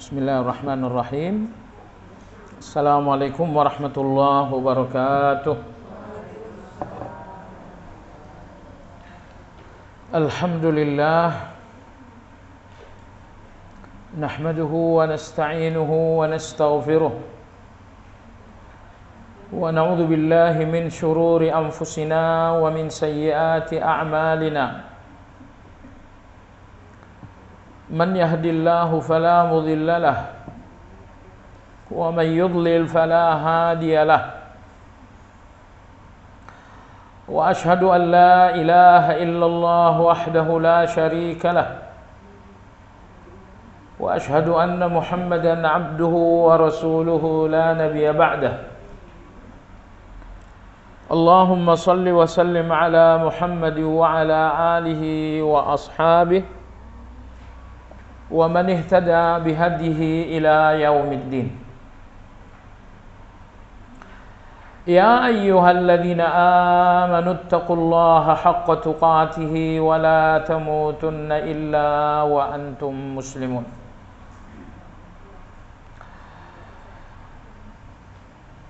Bismillahirrahmanirrahim. Assalamualaikum warahmatullahi wabarakatuh. Alhamdulillah. Nahmaduhu wa nasta'inuhu wa nastaghfiruh. Wa na'udzu billahi min syururi anfusina wa min sayyiati a'malina. Man yahdillahu fala mudilla lahu wa man yudlil fala hadiya lahu. Wa ashhadu an la ilaha illallah wahdahu la syarika lahu. Wa ashhadu anna Muhammadan abduhu wa rasuluhu la nabiyya ba'dah. Allahumma salli wa sallim ala Muhammad wa ala alihi wa ashabihi wa man ihtada bihadihi ila yaumiddin. Ya ayyuhalladzina amanu taqullaha haqqa tuqatih wa la tamutunna illa wa antum muslimun.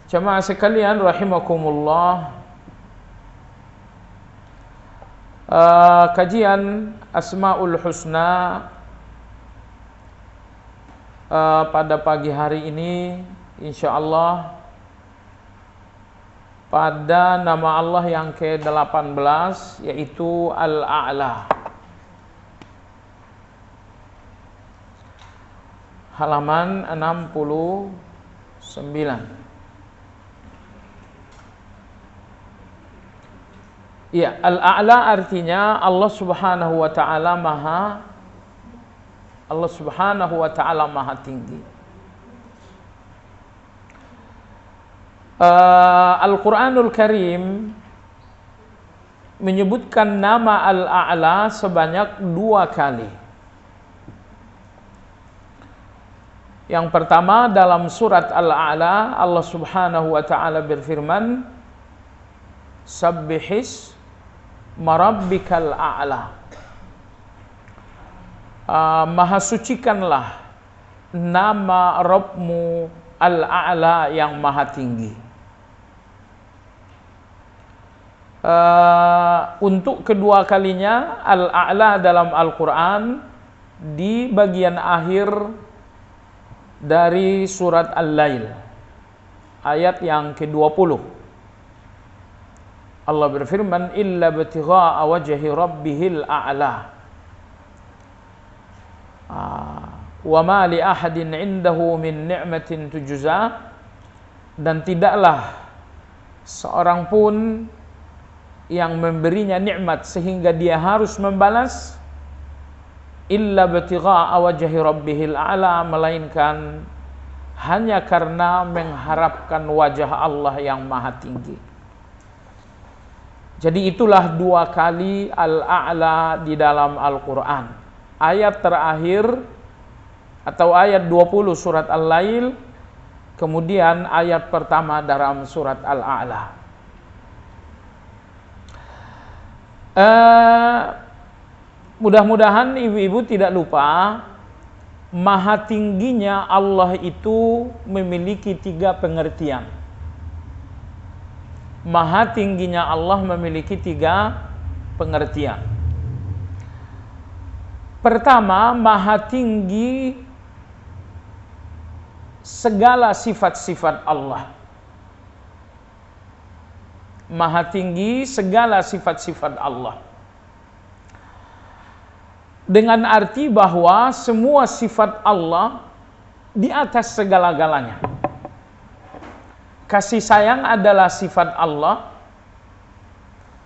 Jamaah sekalian rahimakumullah, kajian Asmaul Husna pada pagi hari ini insyaallah pada nama Allah yang ke-18, yaitu Al-A'la. Halaman 69. Ya, Al-A'la artinya Allah Subhanahu wa taala maha tinggi. Al-Quranul Karim menyebutkan nama Al-A'la sebanyak 2 kali. Yang pertama dalam surat Al-A'la, Allah Subhanahu wa taala berfirman, Sabbihis marabbikal a'la. Maha sucikanlah nama Rabbmu Al-A'la yang maha tinggi. Untuk kedua kalinya Al-A'la dalam Al-Quran di bagian akhir dari surat Al-Lail, ayat yang ke-20. Allah berfirman, illa batigha'a wajhi rabbihil a'la. Wa ma li ahadin 'indahu min ni'matin tujza, dan tidaklah seorang pun yang memberinya nikmat sehingga dia harus membalas, illa batigha'a wajhi rabbihil a'la, melainkan hanya karena mengharapkan wajah Allah yang maha tinggi. Jadi itulah 2 kali Al-A'la di dalam Al-Quran. Ayat terakhir atau ayat 20 surat Al-Lail, kemudian ayat pertama dalam surat Al-A'la. Mudah-mudahan ibu-ibu tidak lupa, maha tingginya Allah itu memiliki 3 pengertian. Maha tingginya Allah memiliki 3 pengertian. Pertama, maha tinggi segala sifat-sifat Allah. Maha tinggi segala sifat-sifat Allah. Dengan arti bahwa semua sifat Allah di atas segala-galanya. Kasih sayang adalah sifat Allah.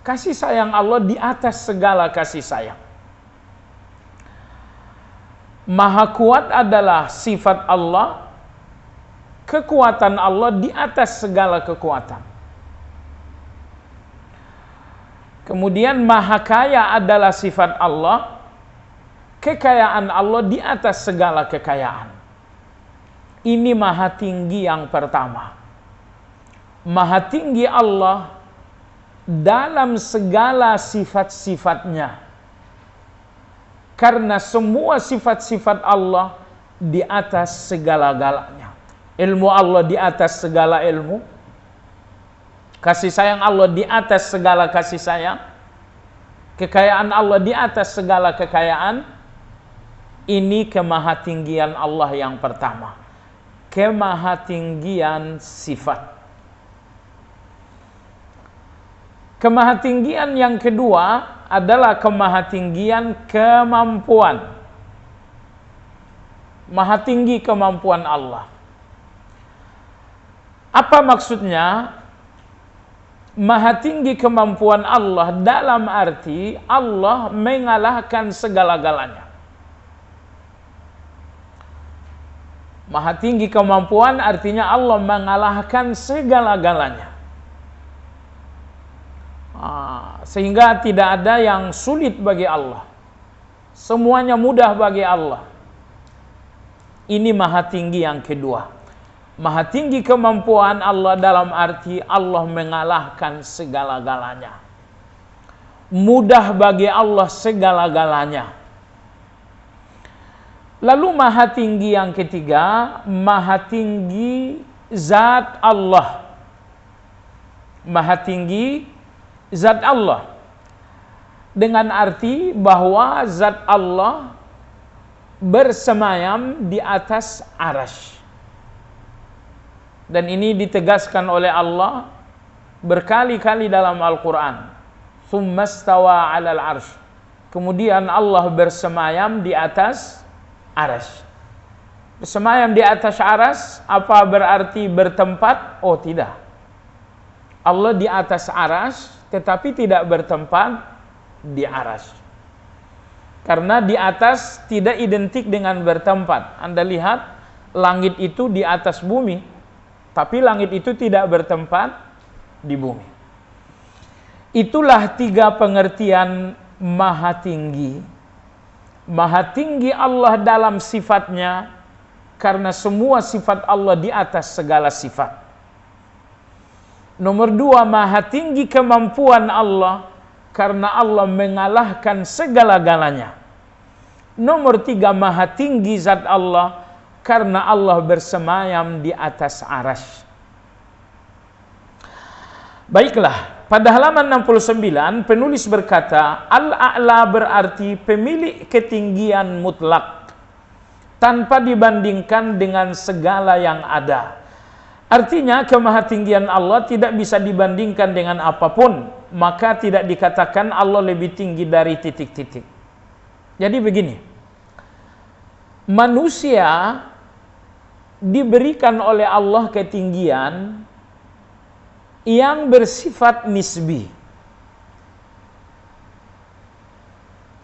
Kasih sayang Allah di atas segala kasih sayang. Maha kuat adalah sifat Allah. Kekuatan Allah di atas segala kekuatan. Kemudian maha kaya adalah sifat Allah. Kekayaan Allah di atas segala kekayaan. Ini maha tinggi yang pertama. Maha tinggi Allah dalam segala sifat-sifatnya. Karena semua sifat-sifat Allah di atas segala-galanya. Ilmu Allah di atas segala ilmu. Kasih sayang Allah di atas segala kasih sayang. Kekayaan Allah di atas segala kekayaan. Ini kemahatinggian Allah yang pertama. Kemahatinggian sifat. Kemahatinggian yang kedua adalah kemahatinggian kemampuan. Maha tinggi kemampuan Allah. Apa maksudnya? Maha tinggi kemampuan Allah dalam arti Allah mengalahkan segala-galanya. Maha tinggi kemampuan artinya Allah mengalahkan segala-galanya. Sehingga tidak ada yang sulit bagi Allah. Semuanya mudah bagi Allah. Ini maha tinggi yang kedua. Maha tinggi kemampuan Allah dalam arti Allah mengalahkan segala-galanya. Mudah bagi Allah segala-galanya. Lalu maha tinggi yang ketiga, maha tinggi zat Allah. Maha tinggi zat Allah. Dengan arti bahwa zat Allah bersemayam di atas arasy. Dan ini ditegaskan oleh Allah berkali-kali dalam Al-Quran. Tsumma stawa 'alal 'arsy. Kemudian Allah bersemayam di atas arasy. Bersemayam di atas arasy apa berarti bertempat? Oh tidak. Allah di atas arasy tetapi tidak bertempat di arasy. Karena di atas tidak identik dengan bertempat. Anda lihat langit itu di atas bumi, tapi langit itu tidak bertempat di bumi. Itulah tiga pengertian maha tinggi. Maha tinggi Allah dalam sifatnya, karena semua sifat Allah di atas segala sifat. Nomor dua, maha tinggi kemampuan Allah, karena Allah mengalahkan segala-galanya. Nomor tiga, maha tinggi zat Allah, karena Allah bersemayam di atas arasy. Baiklah, pada halaman 69 penulis berkata, Al-A'la berarti pemilik ketinggian mutlak, tanpa dibandingkan dengan segala yang ada. Artinya kemahatinggian Allah tidak bisa dibandingkan dengan apapun, maka tidak dikatakan Allah lebih tinggi dari titik-titik. Jadi begini, manusia diberikan oleh Allah ketinggian yang bersifat nisbi.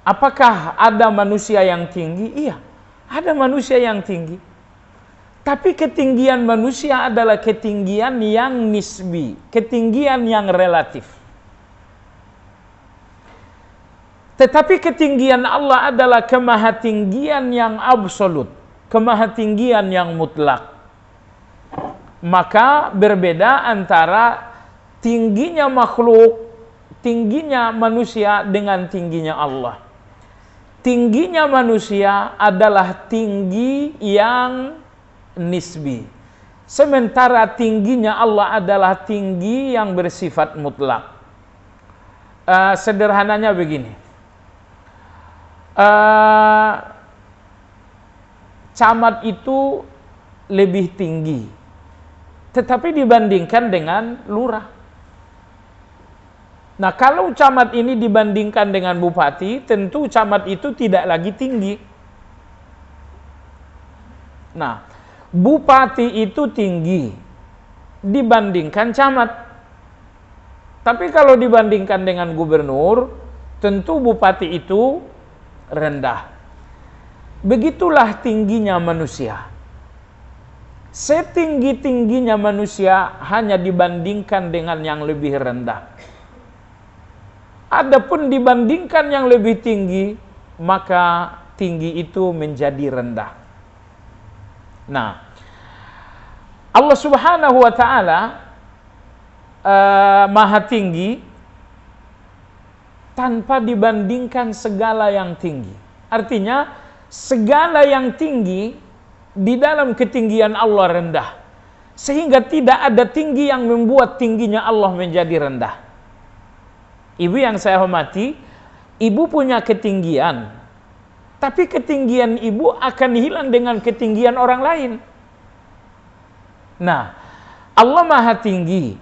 Apakah ada manusia yang tinggi? Iya, ada manusia yang tinggi. Tapi ketinggian manusia adalah ketinggian yang nisbi, ketinggian yang relatif. Tetapi ketinggian Allah adalah kemahatinggian yang absolut, kemahatinggian yang mutlak. Maka berbeda antara tingginya makhluk, tingginya manusia dengan tingginya Allah. Tingginya manusia adalah tinggi yang nisbi. Sementara tingginya Allah adalah tinggi yang bersifat mutlak. Sederhananya begini. Camat itu lebih tinggi, tetapi dibandingkan dengan lurah. Nah, kalau camat ini dibandingkan dengan bupati, tentu camat itu tidak lagi tinggi. Nah, bupati itu tinggi dibandingkan camat. Tapi kalau dibandingkan dengan gubernur, tentu bupati itu rendah. Begitulah tingginya manusia. Setinggi-tingginya manusia hanya dibandingkan dengan yang lebih rendah. Adapun dibandingkan yang lebih tinggi, maka tinggi itu menjadi rendah. Nah, Allah Subhanahu wa Ta'ala Maha tinggi tanpa dibandingkan segala yang tinggi. Artinya segala yang tinggi di dalam ketinggian Allah rendah. Sehingga tidak ada tinggi yang membuat tingginya Allah menjadi rendah. Ibu yang saya hormati, ibu punya ketinggian, tapi ketinggian ibu akan hilang dengan ketinggian orang lain. Nah, Allah Maha Tinggi.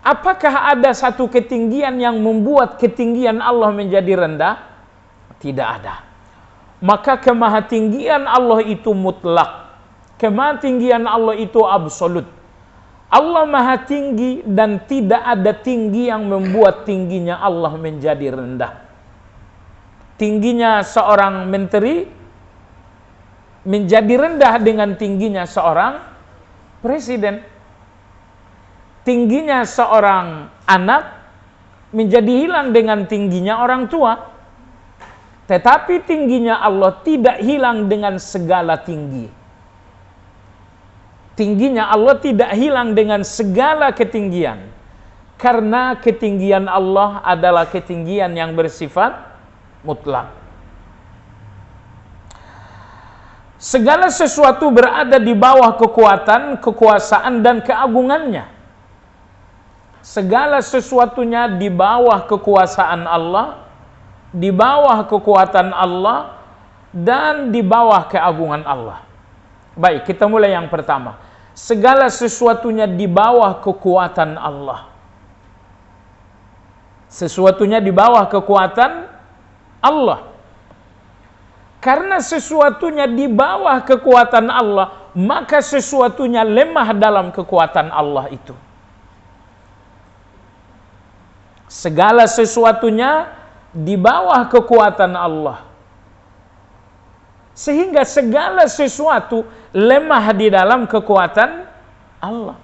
Apakah ada satu ketinggian yang membuat ketinggian Allah menjadi rendah? Tidak ada. Maka kemahatinggian Allah itu mutlak. Kemahatinggian Allah itu absolut. Allah Maha Tinggi dan tidak ada tinggi yang membuat tingginya Allah menjadi rendah. Tingginya seorang menteri menjadi rendah dengan tingginya seorang presiden. Tingginya seorang anak menjadi hilang dengan tingginya orang tua. Tetapi tingginya Allah tidak hilang dengan segala tinggi. Tingginya Allah tidak hilang dengan segala ketinggian. Karena ketinggian Allah adalah ketinggian yang bersifat mutlak. Segala sesuatu berada di bawah kekuatan, kekuasaan, dan keagungannya. Segala sesuatunya di bawah kekuasaan Allah, di bawah kekuatan Allah, dan di bawah keagungan Allah. Baik, kita mulai yang pertama. Segala sesuatunya di bawah kekuatan Allah. Sesuatunya di bawah kekuatan Allah. Karena sesuatunya di bawah kekuatan Allah, maka sesuatunya lemah dalam kekuatan Allah itu. Segala sesuatunya di bawah kekuatan Allah. Sehingga segala sesuatu lemah di dalam kekuatan Allah.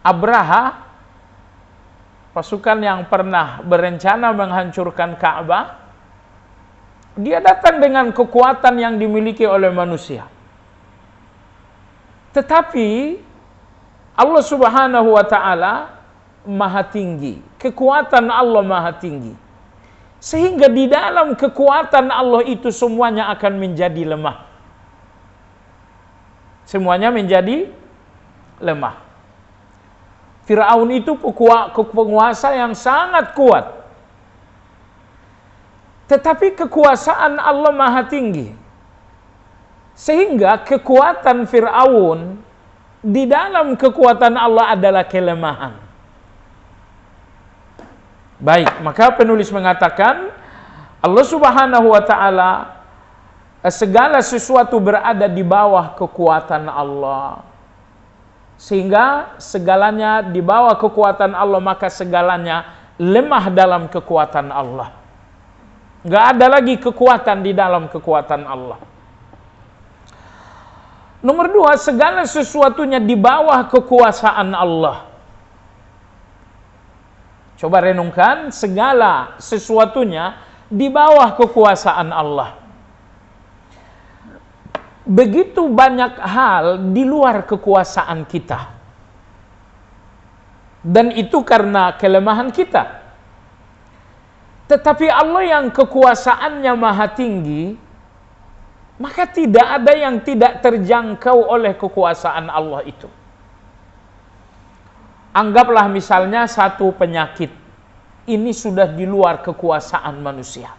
Abraha, pasukan yang pernah berencana menghancurkan Ka'bah, dia datang dengan kekuatan yang dimiliki oleh manusia. Tetapi Allah Subhanahu wa Ta'ala Maha Tinggi. Kekuatan Allah Maha Tinggi. Sehingga di dalam kekuatan Allah itu semuanya akan menjadi lemah. Semuanya menjadi lemah. Fir'aun itu penguasa yang sangat kuat. Tetapi kekuasaan Allah Maha Tinggi. Sehingga kekuatan Fir'aun di dalam kekuatan Allah adalah kelemahan. Baik, maka penulis mengatakan Allah Subhanahu wa Ta'ala segala sesuatu berada di bawah kekuatan Allah. Sehingga segalanya di bawah kekuatan Allah, maka segalanya lemah dalam kekuatan Allah. Nggak ada lagi kekuatan di dalam kekuatan Allah. Nomor dua, segala sesuatunya di bawah kekuasaan Allah. Coba renungkan, segala sesuatunya di bawah kekuasaan Allah. Begitu banyak hal di luar kekuasaan kita. Dan itu karena kelemahan kita. Tetapi Allah yang kekuasaannya Maha Tinggi, maka tidak ada yang tidak terjangkau oleh kekuasaan Allah itu. Anggaplah misalnya satu penyakit. Ini sudah di luar kekuasaan manusia.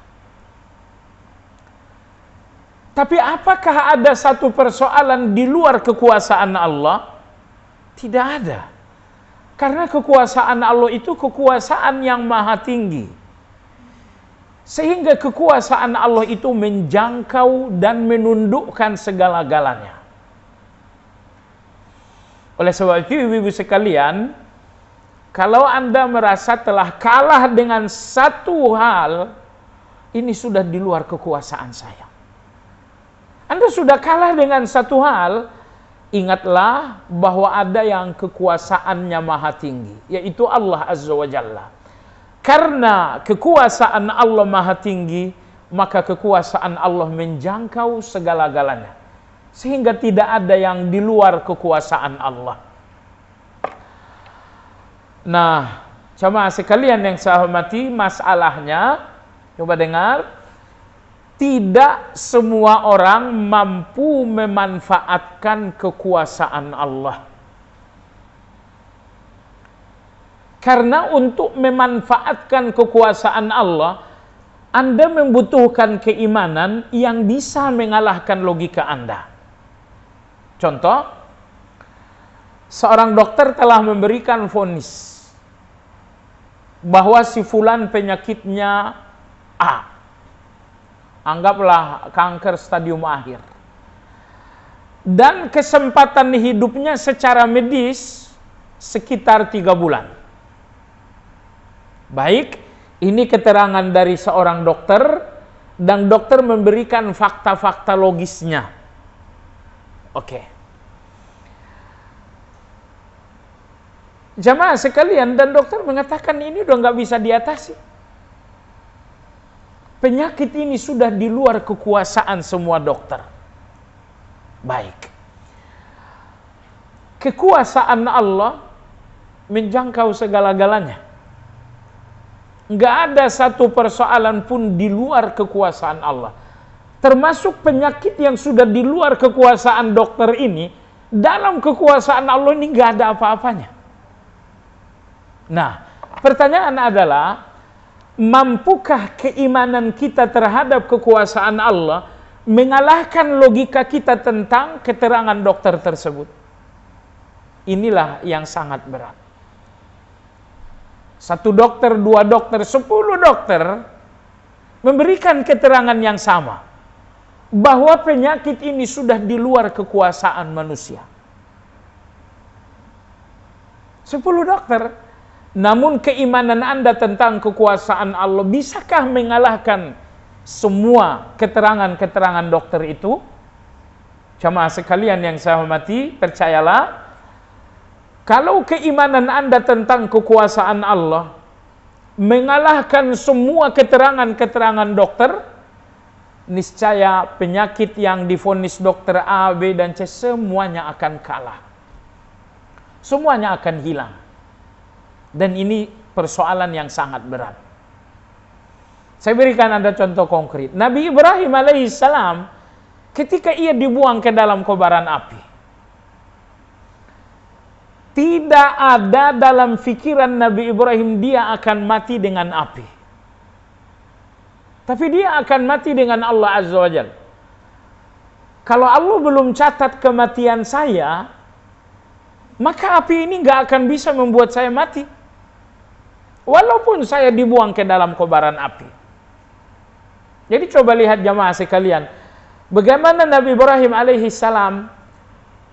Tapi apakah ada satu persoalan di luar kekuasaan Allah? Tidak ada. Karena kekuasaan Allah itu kekuasaan yang Maha Tinggi. Sehingga kekuasaan Allah itu menjangkau dan menundukkan segala-galanya. Oleh sebab itu, ibu-ibu sekalian, kalau Anda merasa telah kalah dengan satu hal, ini sudah di luar kekuasaan saya. Anda sudah kalah dengan satu hal, ingatlah bahwa ada yang kekuasaannya Maha Tinggi, yaitu Allah Azza wa Jalla. Karena kekuasaan Allah Maha Tinggi, maka kekuasaan Allah menjangkau segala-galanya. Sehingga tidak ada yang di luar kekuasaan Allah. Nah, jamaah sekalian yang saya hormati, masalahnya, coba dengar, tidak semua orang mampu memanfaatkan kekuasaan Allah. Karena untuk memanfaatkan kekuasaan Allah, Anda membutuhkan keimanan yang bisa mengalahkan logika Anda. Contoh, seorang dokter telah memberikan vonis bahwa si fulan penyakitnya A. Anggaplah kanker stadium akhir. Dan kesempatan hidupnya secara medis sekitar 3 bulan. Baik, ini keterangan dari seorang dokter, dan dokter memberikan fakta-fakta logisnya. Oke. Jamaah sekalian, dan dokter mengatakan ini udah nggak bisa diatasi. Penyakit ini sudah di luar kekuasaan semua dokter. Baik. Kekuasaan Allah menjangkau segala-galanya. Nggak ada satu persoalan pun di luar kekuasaan Allah. Termasuk penyakit yang sudah di luar kekuasaan dokter ini, dalam kekuasaan Allah ini nggak ada apa-apanya. Nah, pertanyaan adalah, mampukah keimanan kita terhadap kekuasaan Allah mengalahkan logika kita tentang keterangan dokter tersebut? Inilah yang sangat berat. 1 dokter, 2 dokter, 10 dokter memberikan keterangan yang sama, bahwa penyakit ini sudah di luar kekuasaan manusia. 10 dokter. Namun keimanan Anda tentang kekuasaan Allah, bisakah mengalahkan semua keterangan-keterangan dokter itu? Jamaah sekalian yang saya hormati, percayalah, kalau keimanan Anda tentang kekuasaan Allah mengalahkan semua keterangan-keterangan dokter, niscaya penyakit yang divonis dokter A, B, dan C semuanya akan kalah. Semuanya akan hilang. Dan ini persoalan yang sangat berat. Saya berikan Anda contoh konkret. Nabi Ibrahim alaihissalam, ketika ia dibuang ke dalam kobaran api, tidak ada dalam pikiran Nabi Ibrahim dia akan mati dengan api. Tapi dia akan mati dengan Allah Azza wa Jalla. Kalau Allah belum catat kematian saya, maka api ini nggak akan bisa membuat saya mati. Walaupun saya dibuang ke dalam kobaran api. Jadi coba lihat jamaah sekalian, bagaimana Nabi Ibrahim alaihissalam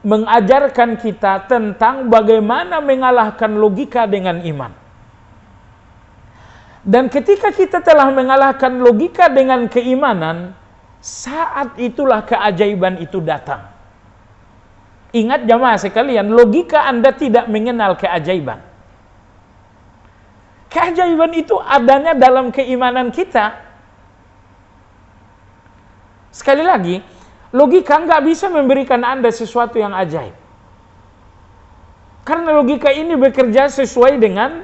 mengajarkan kita tentang bagaimana mengalahkan logika dengan iman. Dan ketika kita telah mengalahkan logika dengan keimanan, saat itulah keajaiban itu datang. Ingat jamaah sekalian, logika Anda tidak mengenal keajaiban. Keajaiban itu adanya dalam keimanan kita. Sekali lagi, logika nggak bisa memberikan Anda sesuatu yang ajaib. Karena logika ini bekerja sesuai dengan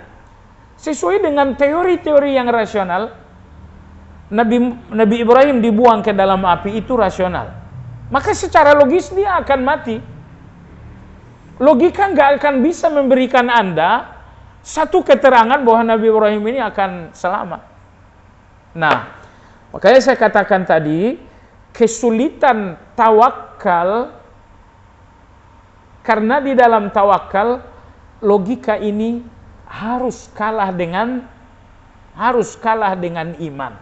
teori-teori yang rasional. Nabi Ibrahim dibuang ke dalam api, itu rasional. Maka secara logis dia akan mati. Logika nggak akan bisa memberikan Anda satu keterangan bahwa Nabi Ibrahim ini akan selamat. Nah, makanya saya katakan tadi, kesulitan tawakal, karena di dalam tawakal logika ini harus kalah dengan iman.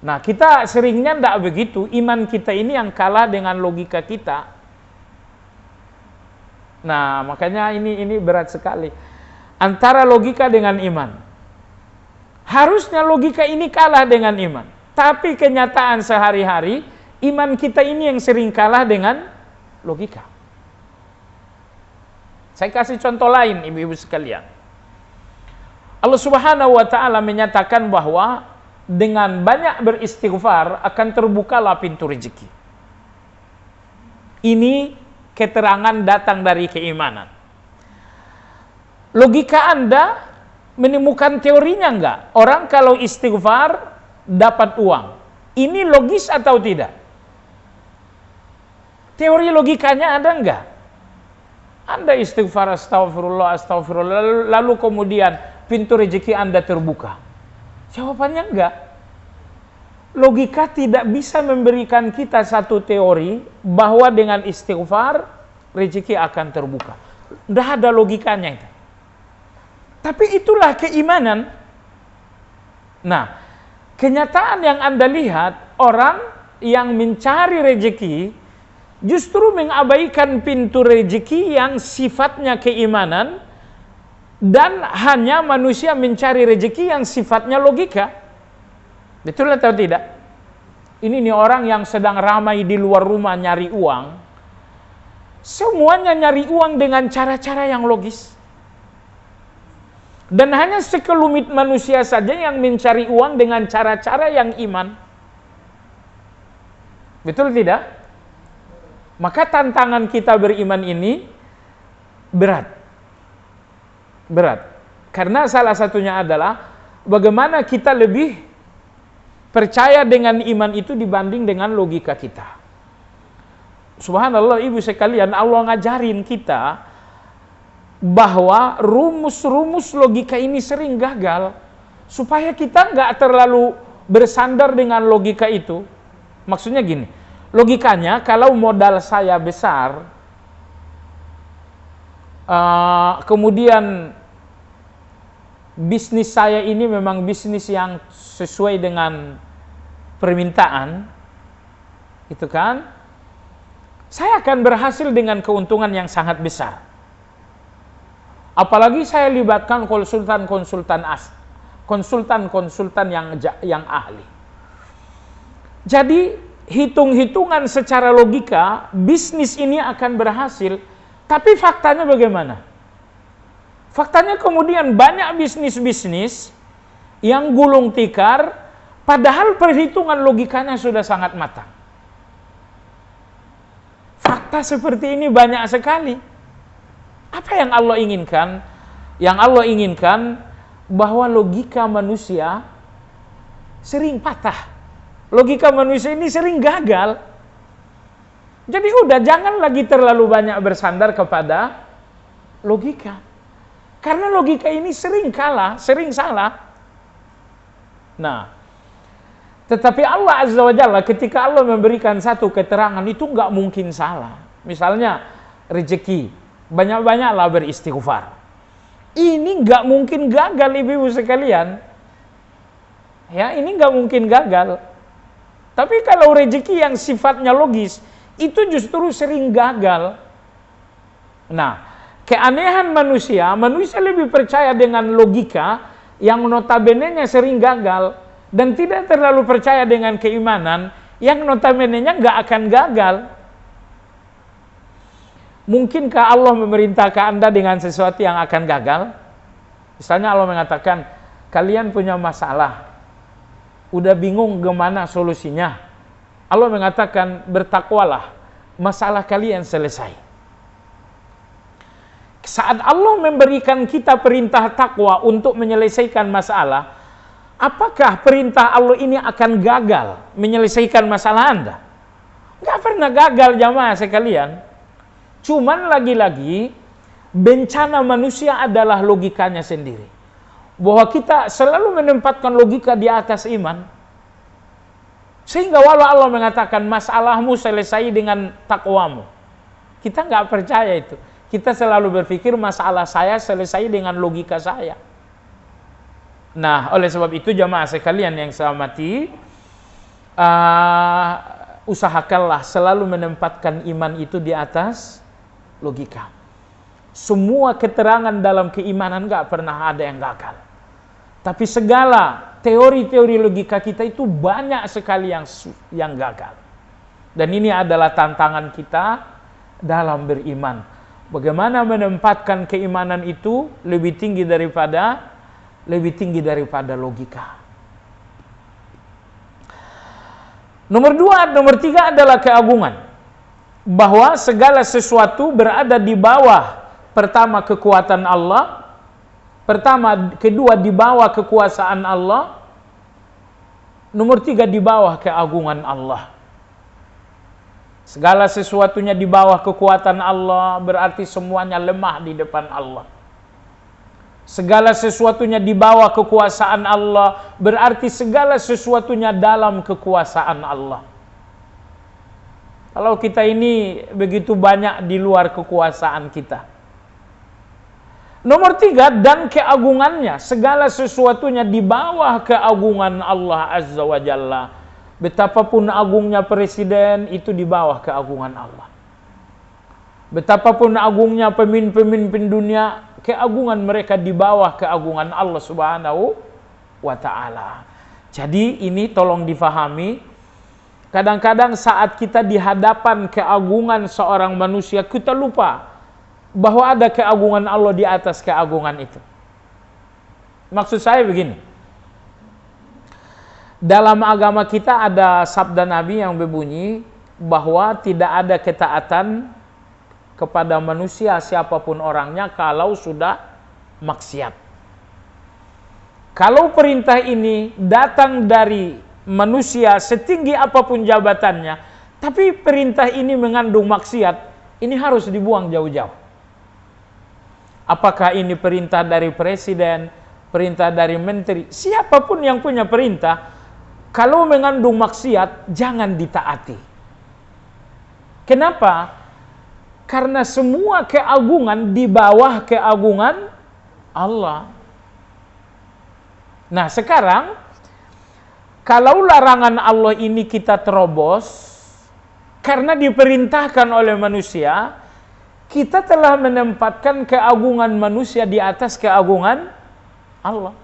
Nah, kita seringnya tidak begitu, iman kita ini yang kalah dengan logika kita. Nah, makanya ini berat sekali. Antara logika dengan iman. Harusnya logika ini kalah dengan iman. Tapi kenyataan sehari-hari, iman kita ini yang sering kalah dengan logika. Saya kasih contoh lain, ibu-ibu sekalian. Allah Subhanahu wa ta'ala menyatakan bahwa dengan banyak beristighfar akan terbukalah pintu rezeki. Ini keterangan datang dari keimanan. Logika Anda menemukan teorinya enggak? Orang kalau istighfar dapat uang. Ini logis atau tidak? Teori logikanya ada enggak? Anda istighfar astagfirullah, astagfirullah, lalu kemudian pintu rezeki Anda terbuka. Jawabannya enggak. Logika tidak bisa memberikan kita satu teori bahwa dengan istighfar rezeki akan terbuka. Tidak ada logikanya itu. Tapi itulah keimanan. Nah, kenyataan yang Anda lihat, orang yang mencari rezeki justru mengabaikan pintu rezeki yang sifatnya keimanan, dan hanya manusia mencari rezeki yang sifatnya logika. Betul atau tidak? Ini nih orang yang sedang ramai di luar rumah nyari uang, semuanya nyari uang dengan cara-cara yang logis. Dan hanya sekelumit manusia saja yang mencari uang dengan cara-cara yang iman. Betul tidak? Maka tantangan kita beriman ini berat. Berat. Karena salah satunya adalah bagaimana kita lebih percaya dengan iman itu dibanding dengan logika kita. Subhanallah, ibu sekalian, Allah ngajarin kita bahwa rumus-rumus logika ini sering gagal, supaya kita nggak terlalu bersandar dengan logika itu. Maksudnya gini, logikanya kalau modal saya besar, kemudian bisnis saya ini memang bisnis yang sesuai dengan permintaan, itu kan, saya akan berhasil dengan keuntungan yang sangat besar. Apalagi saya libatkan konsultan-konsultan yang ahli. Jadi hitung-hitungan secara logika bisnis ini akan berhasil, tapi faktanya bagaimana? Faktanya kemudian banyak bisnis-bisnis yang gulung tikar, padahal perhitungan logikanya sudah sangat matang. Fakta seperti ini banyak sekali. Apa yang Allah inginkan? Yang Allah inginkan bahwa logika manusia sering patah. Logika manusia ini sering gagal. Jadi udah jangan lagi terlalu banyak bersandar kepada logika. Karena logika ini sering kalah, sering salah. Nah, tetapi Allah Azza wa Jalla ketika Allah memberikan satu keterangan itu nggak mungkin salah. Misalnya rezeki, banyak-banyaklah beristighfar. Ini nggak mungkin gagal, ibu-ibu sekalian. Ya, ini nggak mungkin gagal. Tapi kalau rezeki yang sifatnya logis, itu justru sering gagal. Nah, keanehan manusia lebih percaya dengan logika yang notabene-nya sering gagal, dan tidak terlalu percaya dengan keimanan yang notabene-nya nggak akan gagal. Mungkinkah Allah memerintahkan Anda dengan sesuatu yang akan gagal? Misalnya Allah mengatakan, kalian punya masalah, udah bingung gimana solusinya. Allah mengatakan, bertakwalah, masalah kalian selesai. Saat Allah memberikan kita perintah takwa untuk menyelesaikan masalah, apakah perintah Allah ini akan gagal menyelesaikan masalah Anda? Nggak pernah gagal, jamaah sekalian. Cuman lagi-lagi bencana manusia adalah logikanya sendiri. Bahwa kita selalu menempatkan logika di atas iman. Sehingga walau Allah mengatakan masalahmu selesai dengan takwamu, kita nggak percaya itu. Kita selalu berpikir masalah saya selesai dengan logika saya. Nah, oleh sebab itu jamaah sekalian yang saya hormati, usahakanlah selalu menempatkan iman itu di atas logika. Semua keterangan dalam keimanan nggak pernah ada yang gagal. Tapi segala teori-teori logika kita itu banyak sekali yang gagal. Dan ini adalah tantangan kita dalam beriman. Bagaimana menempatkan keimanan itu lebih tinggi daripada logika. Nomor 3 adalah keagungan. Bahwa segala sesuatu berada di bawah, pertama kekuatan Allah, kedua di bawah kekuasaan Allah, Nomor 3, di bawah keagungan Allah. Segala sesuatunya di bawah kekuatan Allah, berarti semuanya lemah di depan Allah. Segala sesuatunya di bawah kekuasaan Allah, berarti segala sesuatunya dalam kekuasaan Allah. Kalau kita ini begitu banyak di luar kekuasaan kita. Nomor 3, dan keagungannya. Segala sesuatunya di bawah keagungan Allah Azza wa Jalla. Betapapun agungnya presiden, itu di bawah keagungan Allah. Betapapun agungnya pemimpin-pemimpin dunia, keagungan mereka di bawah keagungan Allah Subhanahu wa Ta'ala. Jadi ini tolong difahami. Kadang-kadang saat kita di hadapan keagungan seorang manusia, kita lupa bahwa ada keagungan Allah di atas keagungan itu. Maksud saya begini. Dalam agama kita ada sabda Nabi yang berbunyi bahwa tidak ada ketaatan kepada manusia siapapun orangnya kalau sudah maksiat. Kalau perintah ini datang dari manusia setinggi apapun jabatannya, tapi perintah ini mengandung maksiat, ini harus dibuang jauh-jauh. Apakah ini perintah dari presiden, perintah dari menteri, siapapun yang punya perintah, kalau mengandung maksiat, jangan ditaati. Kenapa? Karena semua keagungan di bawah keagungan Allah. Nah, sekarang kalau larangan Allah ini kita terobos karena diperintahkan oleh manusia, kita telah menempatkan keagungan manusia di atas keagungan Allah.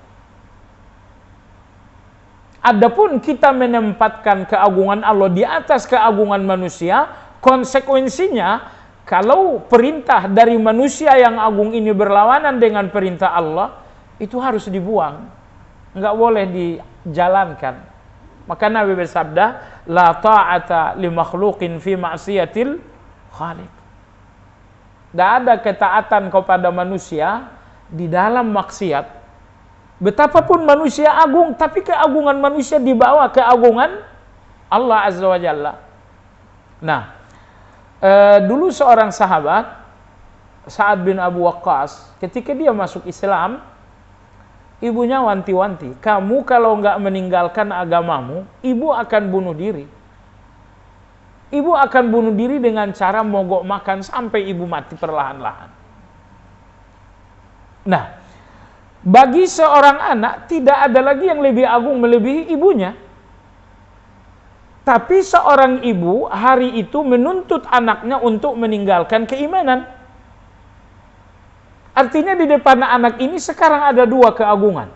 Adapun kita menempatkan keagungan Allah di atas keagungan manusia, konsekuensinya kalau perintah dari manusia yang agung ini berlawanan dengan perintah Allah, itu harus dibuang. Enggak boleh dijalankan. Maka Nabi bersabda, la ta'ata li makhluqin fi ma'siyatil khaliq. Tidak ada ketaatan kepada manusia di dalam maksiat. Betapapun manusia agung, tapi keagungan manusia di bawah keagungan Allah Azza wa Jalla. Nah, dulu seorang sahabat, Sa'ad bin Abu Waqqas, ketika dia masuk Islam, ibunya wanti-wanti, kamu kalau nggak meninggalkan agamamu, ibu akan bunuh diri. Ibu akan bunuh diri dengan cara mogok makan sampai ibu mati perlahan-lahan. Nah, bagi seorang anak tidak ada lagi yang lebih agung melebihi ibunya. Tapi seorang ibu hari itu menuntut anaknya untuk meninggalkan keimanan. Artinya di depan anak ini sekarang ada dua keagungan.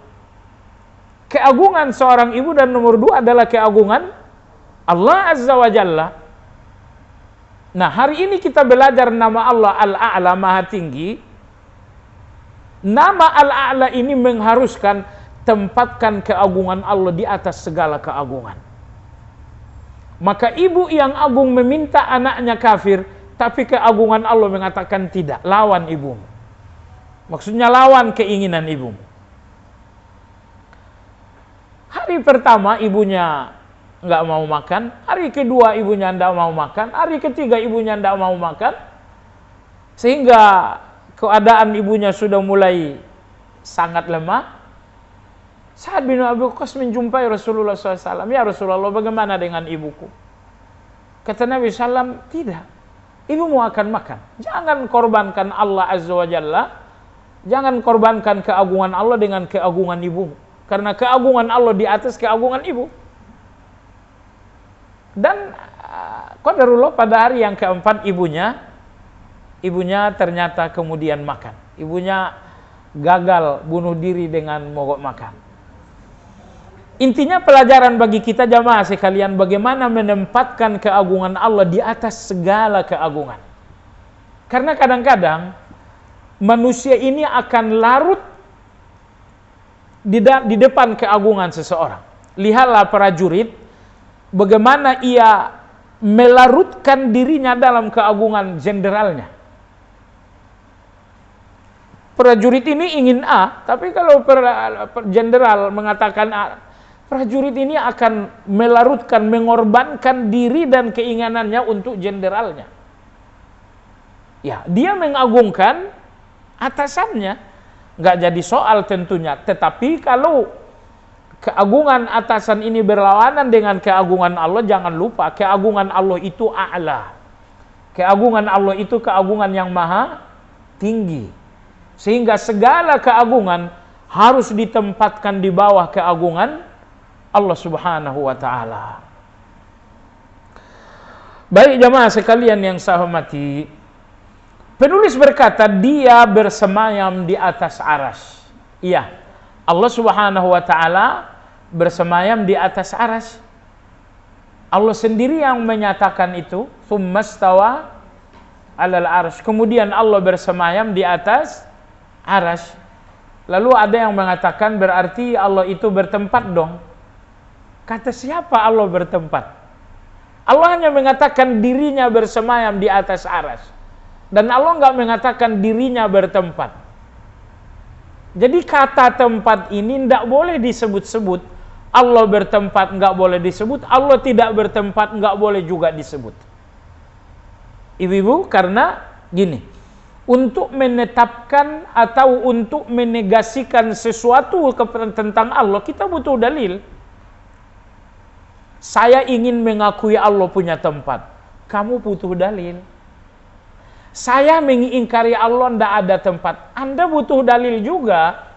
Keagungan seorang ibu dan nomor 2 adalah keagungan Allah Azza wa Jalla. Nah, hari ini kita belajar nama Allah Al-A'la, Maha Tinggi. Nama Al-A'la ini mengharuskan tempatkan keagungan Allah di atas segala keagungan. Maka ibu yang agung meminta anaknya kafir, tapi keagungan Allah mengatakan tidak, lawan ibumu. Maksudnya lawan keinginan ibumu. Hari pertama ibunya nggak mau makan, hari kedua ibunya nggak mau makan, hari ketiga ibunya nggak mau makan, sehingga keadaan ibunya sudah mulai sangat lemah. Sa'ad bin Abi Waqqas menjumpai Rasulullah SAW. Ya Rasulullah, bagaimana dengan ibuku? Kata Nabi SAW, tidak. Ibumu akan makan. Jangan korbankan Allah Azza wa Jalla. Jangan korbankan keagungan Allah dengan keagungan ibumu. Karena keagungan Allah di atas keagungan ibu. Dan qadarullah pada hari yang keempat ibunya ternyata kemudian makan. Ibunya gagal bunuh diri dengan mogok makan. Intinya pelajaran bagi kita jamaah sekalian, bagaimana menempatkan keagungan Allah di atas segala keagungan. Karena kadang-kadang manusia ini akan larut di depan keagungan seseorang. Lihatlah prajurit, bagaimana ia melarutkan dirinya dalam keagungan jenderalnya. Prajurit ini ingin A, tapi kalau jenderal mengatakan A, prajurit ini akan melarutkan, mengorbankan diri dan keinginannya untuk jenderalnya. Ya, dia mengagungkan atasannya, nggak jadi soal tentunya. Tetapi kalau keagungan atasan ini berlawanan dengan keagungan Allah, jangan lupa keagungan Allah itu a'la. Keagungan Allah itu keagungan yang maha tinggi. Sehingga segala keagungan harus ditempatkan di bawah keagungan Allah Subhanahu wa taala. Baik jamaah sekalian yang saya hormati, penulis berkata dia bersemayam di atas aras. Iya, Allah Subhanahu wa taala bersemayam di atas aras. Allah sendiri yang menyatakan itu, tsummastawa 'alal arsy. Kemudian Allah bersemayam di atas aras. Lalu ada yang mengatakan berarti Allah itu bertempat dong. Kata siapa Allah bertempat? Allah hanya mengatakan dirinya bersemayam di atas aras. Dan Allah nggak mengatakan dirinya bertempat. Jadi kata tempat ini tidak boleh disebut-sebut. Allah bertempat nggak boleh disebut. Allah tidak bertempat nggak boleh juga disebut. Ibu-ibu, karena gini, untuk menetapkan atau untuk menegasikan sesuatu tentang Allah, kita butuh dalil. Saya ingin mengakui Allah punya tempat. Kamu butuh dalil. Saya mengingkari Allah tidak ada tempat. Anda butuh dalil juga.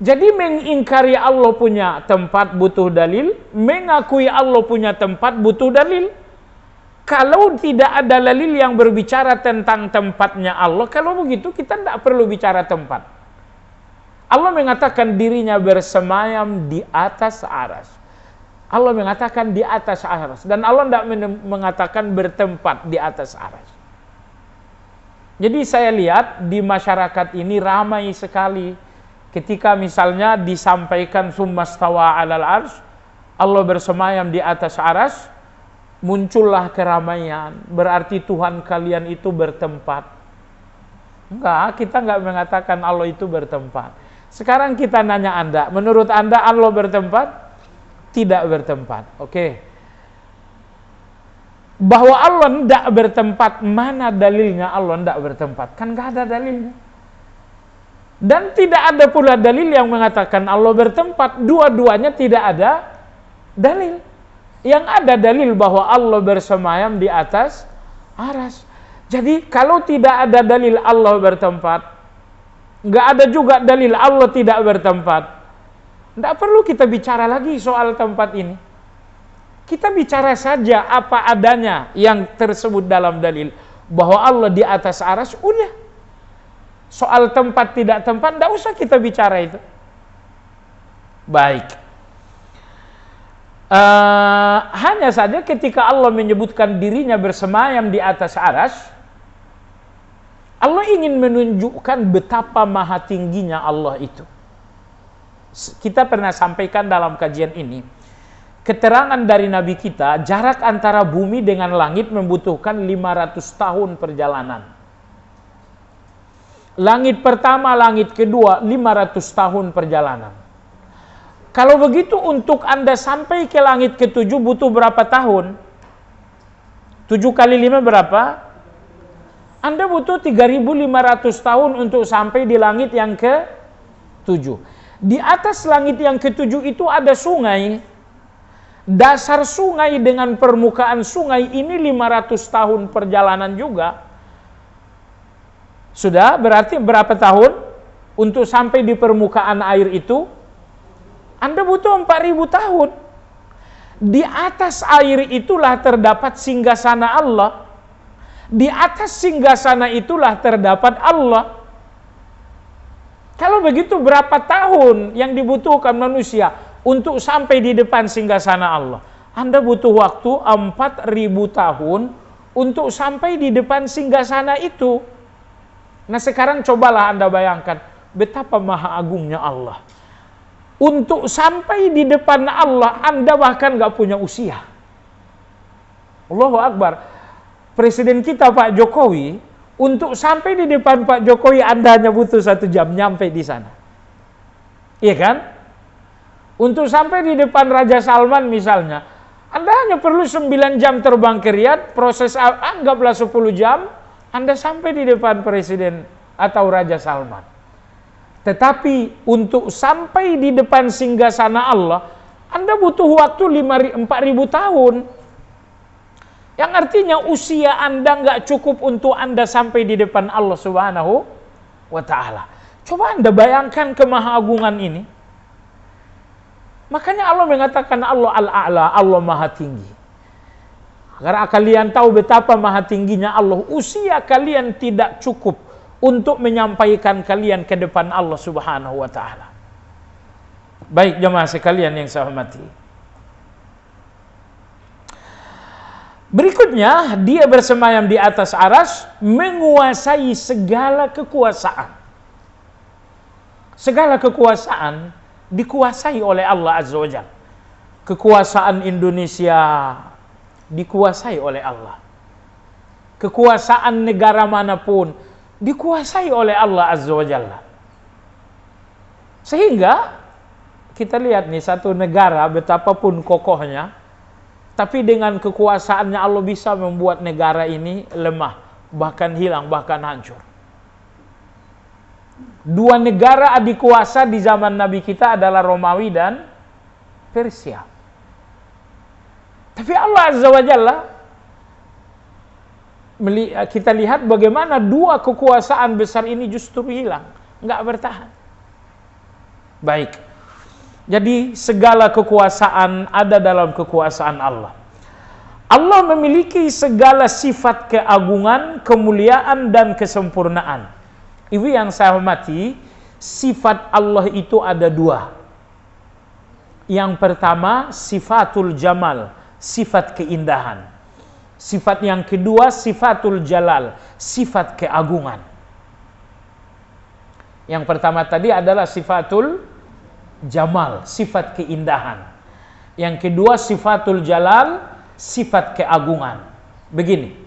Jadi mengingkari Allah punya tempat butuh dalil. Mengakui Allah punya tempat butuh dalil. Kalau tidak ada dalil yang berbicara tentang tempatnya Allah, kalau begitu kita tidak perlu bicara tempat. Allah mengatakan dirinya bersemayam di atas aras. Allah mengatakan di atas aras. Dan Allah tidak mengatakan bertempat di atas aras. Jadi saya lihat di masyarakat ini ramai sekali. Ketika misalnya disampaikan tsummastawa 'alal arsy, Allah bersemayam di atas aras, muncullah keramaian. Berarti Tuhan kalian itu bertempat. Enggak, kita enggak mengatakan Allah itu bertempat. Sekarang kita nanya Anda, menurut Anda Allah bertempat? Tidak bertempat. Oke. Bahwa Allah tidak bertempat, mana dalilnya Allah tidak bertempat? Kan enggak ada dalilnya. Dan tidak ada pula dalil yang mengatakan Allah bertempat. Dua-duanya tidak ada dalil. Yang ada dalil bahwa Allah bersemayam di atas aras. Jadi kalau tidak ada dalil Allah bertempat, nggak ada juga dalil Allah tidak bertempat, nggak perlu kita bicara lagi soal tempat ini. Kita bicara saja apa adanya yang tersebut dalam dalil. Bahwa Allah di atas aras, udah. Soal tempat tidak tempat, nggak usah kita bicara itu. Baik. Hanya saja ketika Allah menyebutkan dirinya bersemayam di atas aras, Allah ingin menunjukkan betapa maha tingginya Allah itu. Kita pernah sampaikan dalam kajian ini, keterangan dari Nabi kita, jarak antara bumi dengan langit membutuhkan 500 tahun perjalanan. Langit pertama, langit kedua, 500 tahun perjalanan. Kalau begitu untuk Anda sampai ke langit ke-7 butuh berapa tahun? 7 kali 5 berapa? Anda butuh 3.500 tahun untuk sampai di langit yang ke-7. Di atas langit yang ke-7 itu ada sungai. Dasar sungai dengan permukaan sungai ini 500 tahun perjalanan juga. Sudah berarti berapa tahun untuk sampai di permukaan air itu? Anda butuh 4.000 tahun. Di atas air itulah terdapat singgasana Allah. Di atas singgasana itulah terdapat Allah. Kalau begitu berapa tahun yang dibutuhkan manusia untuk sampai di depan singgasana Allah? Anda butuh waktu 4.000 tahun untuk sampai di depan singgasana itu. Nah sekarang cobalah Anda bayangkan betapa maha agungnya Allah. Untuk sampai di depan Allah, Anda bahkan gak punya usia. Allahu Akbar. Presiden kita Pak Jokowi, untuk sampai di depan Pak Jokowi, Anda hanya butuh 1 jam nyampe di sana. Iya kan? Untuk sampai di depan Raja Salman misalnya, Anda hanya perlu 9 jam terbang ke Riyadh, proses anggaplah 10 jam, Anda sampai di depan Presiden atau Raja Salman. Tetapi untuk sampai di depan singgasana Allah, Anda butuh waktu 4.000 tahun. Yang artinya usia Anda nggak cukup untuk Anda sampai di depan Allah Subhanahu wa Ta'ala. Coba Anda bayangkan kemahagungan ini. Makanya Allah mengatakan Allah Al-A'la, Allah Maha Tinggi. Agar kalian tahu betapa maha tingginya Allah, usia kalian tidak cukup untuk menyampaikan kalian ke depan Allah Subhanahu wa Ta'ala. Baik jemaah sekalian yang saya hormati. Berikutnya, dia bersemayam di atas aras, menguasai segala kekuasaan. Segala kekuasaan dikuasai oleh Allah Azza wa Jalla. Kekuasaan Indonesia dikuasai oleh Allah. Kekuasaan negara manapun dikuasai oleh Allah Azza wa Jalla. Sehingga kita lihat nih, satu negara betapapun kokohnya, tapi dengan kekuasaannya Allah bisa membuat negara ini lemah, bahkan hilang, bahkan hancur. Dua negara adik kuasa di zaman Nabi kita adalah Romawi dan Persia. Tapi Allah Azza wa Jalla, kita lihat bagaimana dua kekuasaan besar ini justru hilang, nggak bertahan. Baik, jadi segala kekuasaan ada dalam kekuasaan Allah. Allah memiliki segala sifat keagungan, kemuliaan, dan kesempurnaan. Ibu yang saya hormati, sifat Allah itu ada dua. Yang pertama, sifatul jamal, sifat keindahan. Sifat yang kedua, sifatul jalal, sifat keagungan. Yang pertama tadi adalah sifatul jamal, sifat keindahan. Yang kedua, sifatul jalal, sifat keagungan. Begini,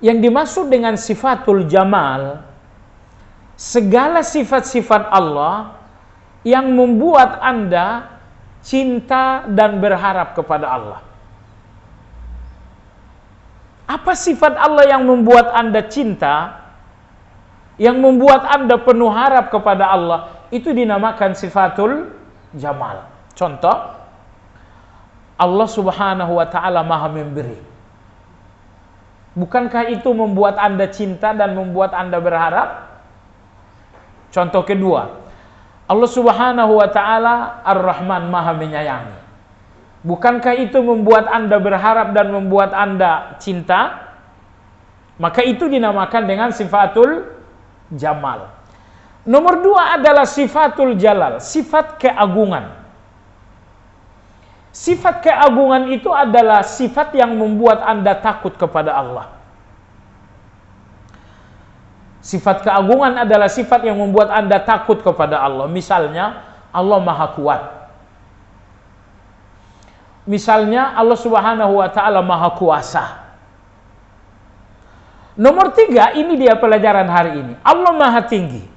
yang dimaksud dengan sifatul jamal, segala sifat-sifat Allah yang membuat Anda cinta dan berharap kepada Allah. Apa sifat Allah yang membuat Anda cinta, yang membuat Anda penuh harap kepada Allah? Itu dinamakan sifatul jamal. Contoh, Allah Subhanahu wa Ta'ala Maha Memberi. Bukankah itu membuat Anda cinta dan membuat Anda berharap? Contoh kedua, Allah Subhanahu wa Ta'ala Ar-Rahman, Maha Menyayangi. Bukankah itu membuat Anda berharap dan membuat Anda cinta? Maka itu dinamakan dengan sifatul jamal. Nomor dua adalah sifatul jalal, sifat keagungan. Sifat keagungan itu adalah sifat yang membuat Anda takut kepada Allah. Sifat keagungan adalah sifat yang membuat Anda takut kepada Allah. Misalnya, Allah Maha Kuat. Misalnya, Allah Subhanahu wa Ta'ala Maha Kuasa. Nomor tiga, ini dia pelajaran hari ini. Allah Maha Tinggi.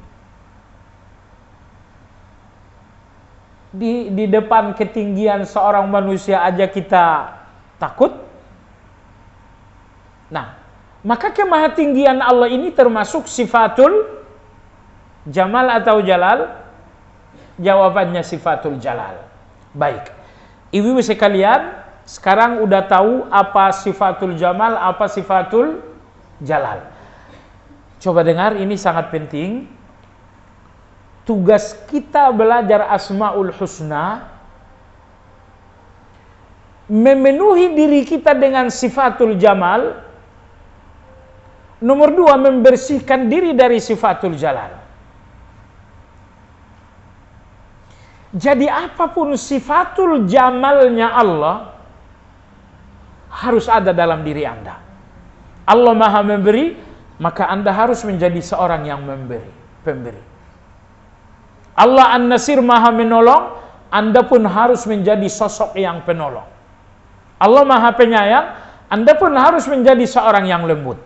Di depan ketinggian seorang manusia aja kita takut. Nah, maka kemahatinggian Allah ini termasuk sifatul jamal atau jalal? Jawabannya sifatul jalal. Baik, ibu-ibu sekalian, sekarang udah tahu apa sifatul jamal, apa sifatul jalal. Coba dengar, ini sangat penting. Tugas kita belajar Asmaul Husna, memenuhi diri kita dengan sifatul jamal. Nomor dua, membersihkan diri dari sifatul jalal. Jadi apapun sifatul jamalnya Allah harus ada dalam diri Anda. Allah Maha Memberi, maka Anda harus menjadi seorang yang pemberi. Allah An-Nasir, Maha Menolong, Anda pun harus menjadi sosok yang penolong. Allah Maha Penyayang, Anda pun harus menjadi seorang yang lembut.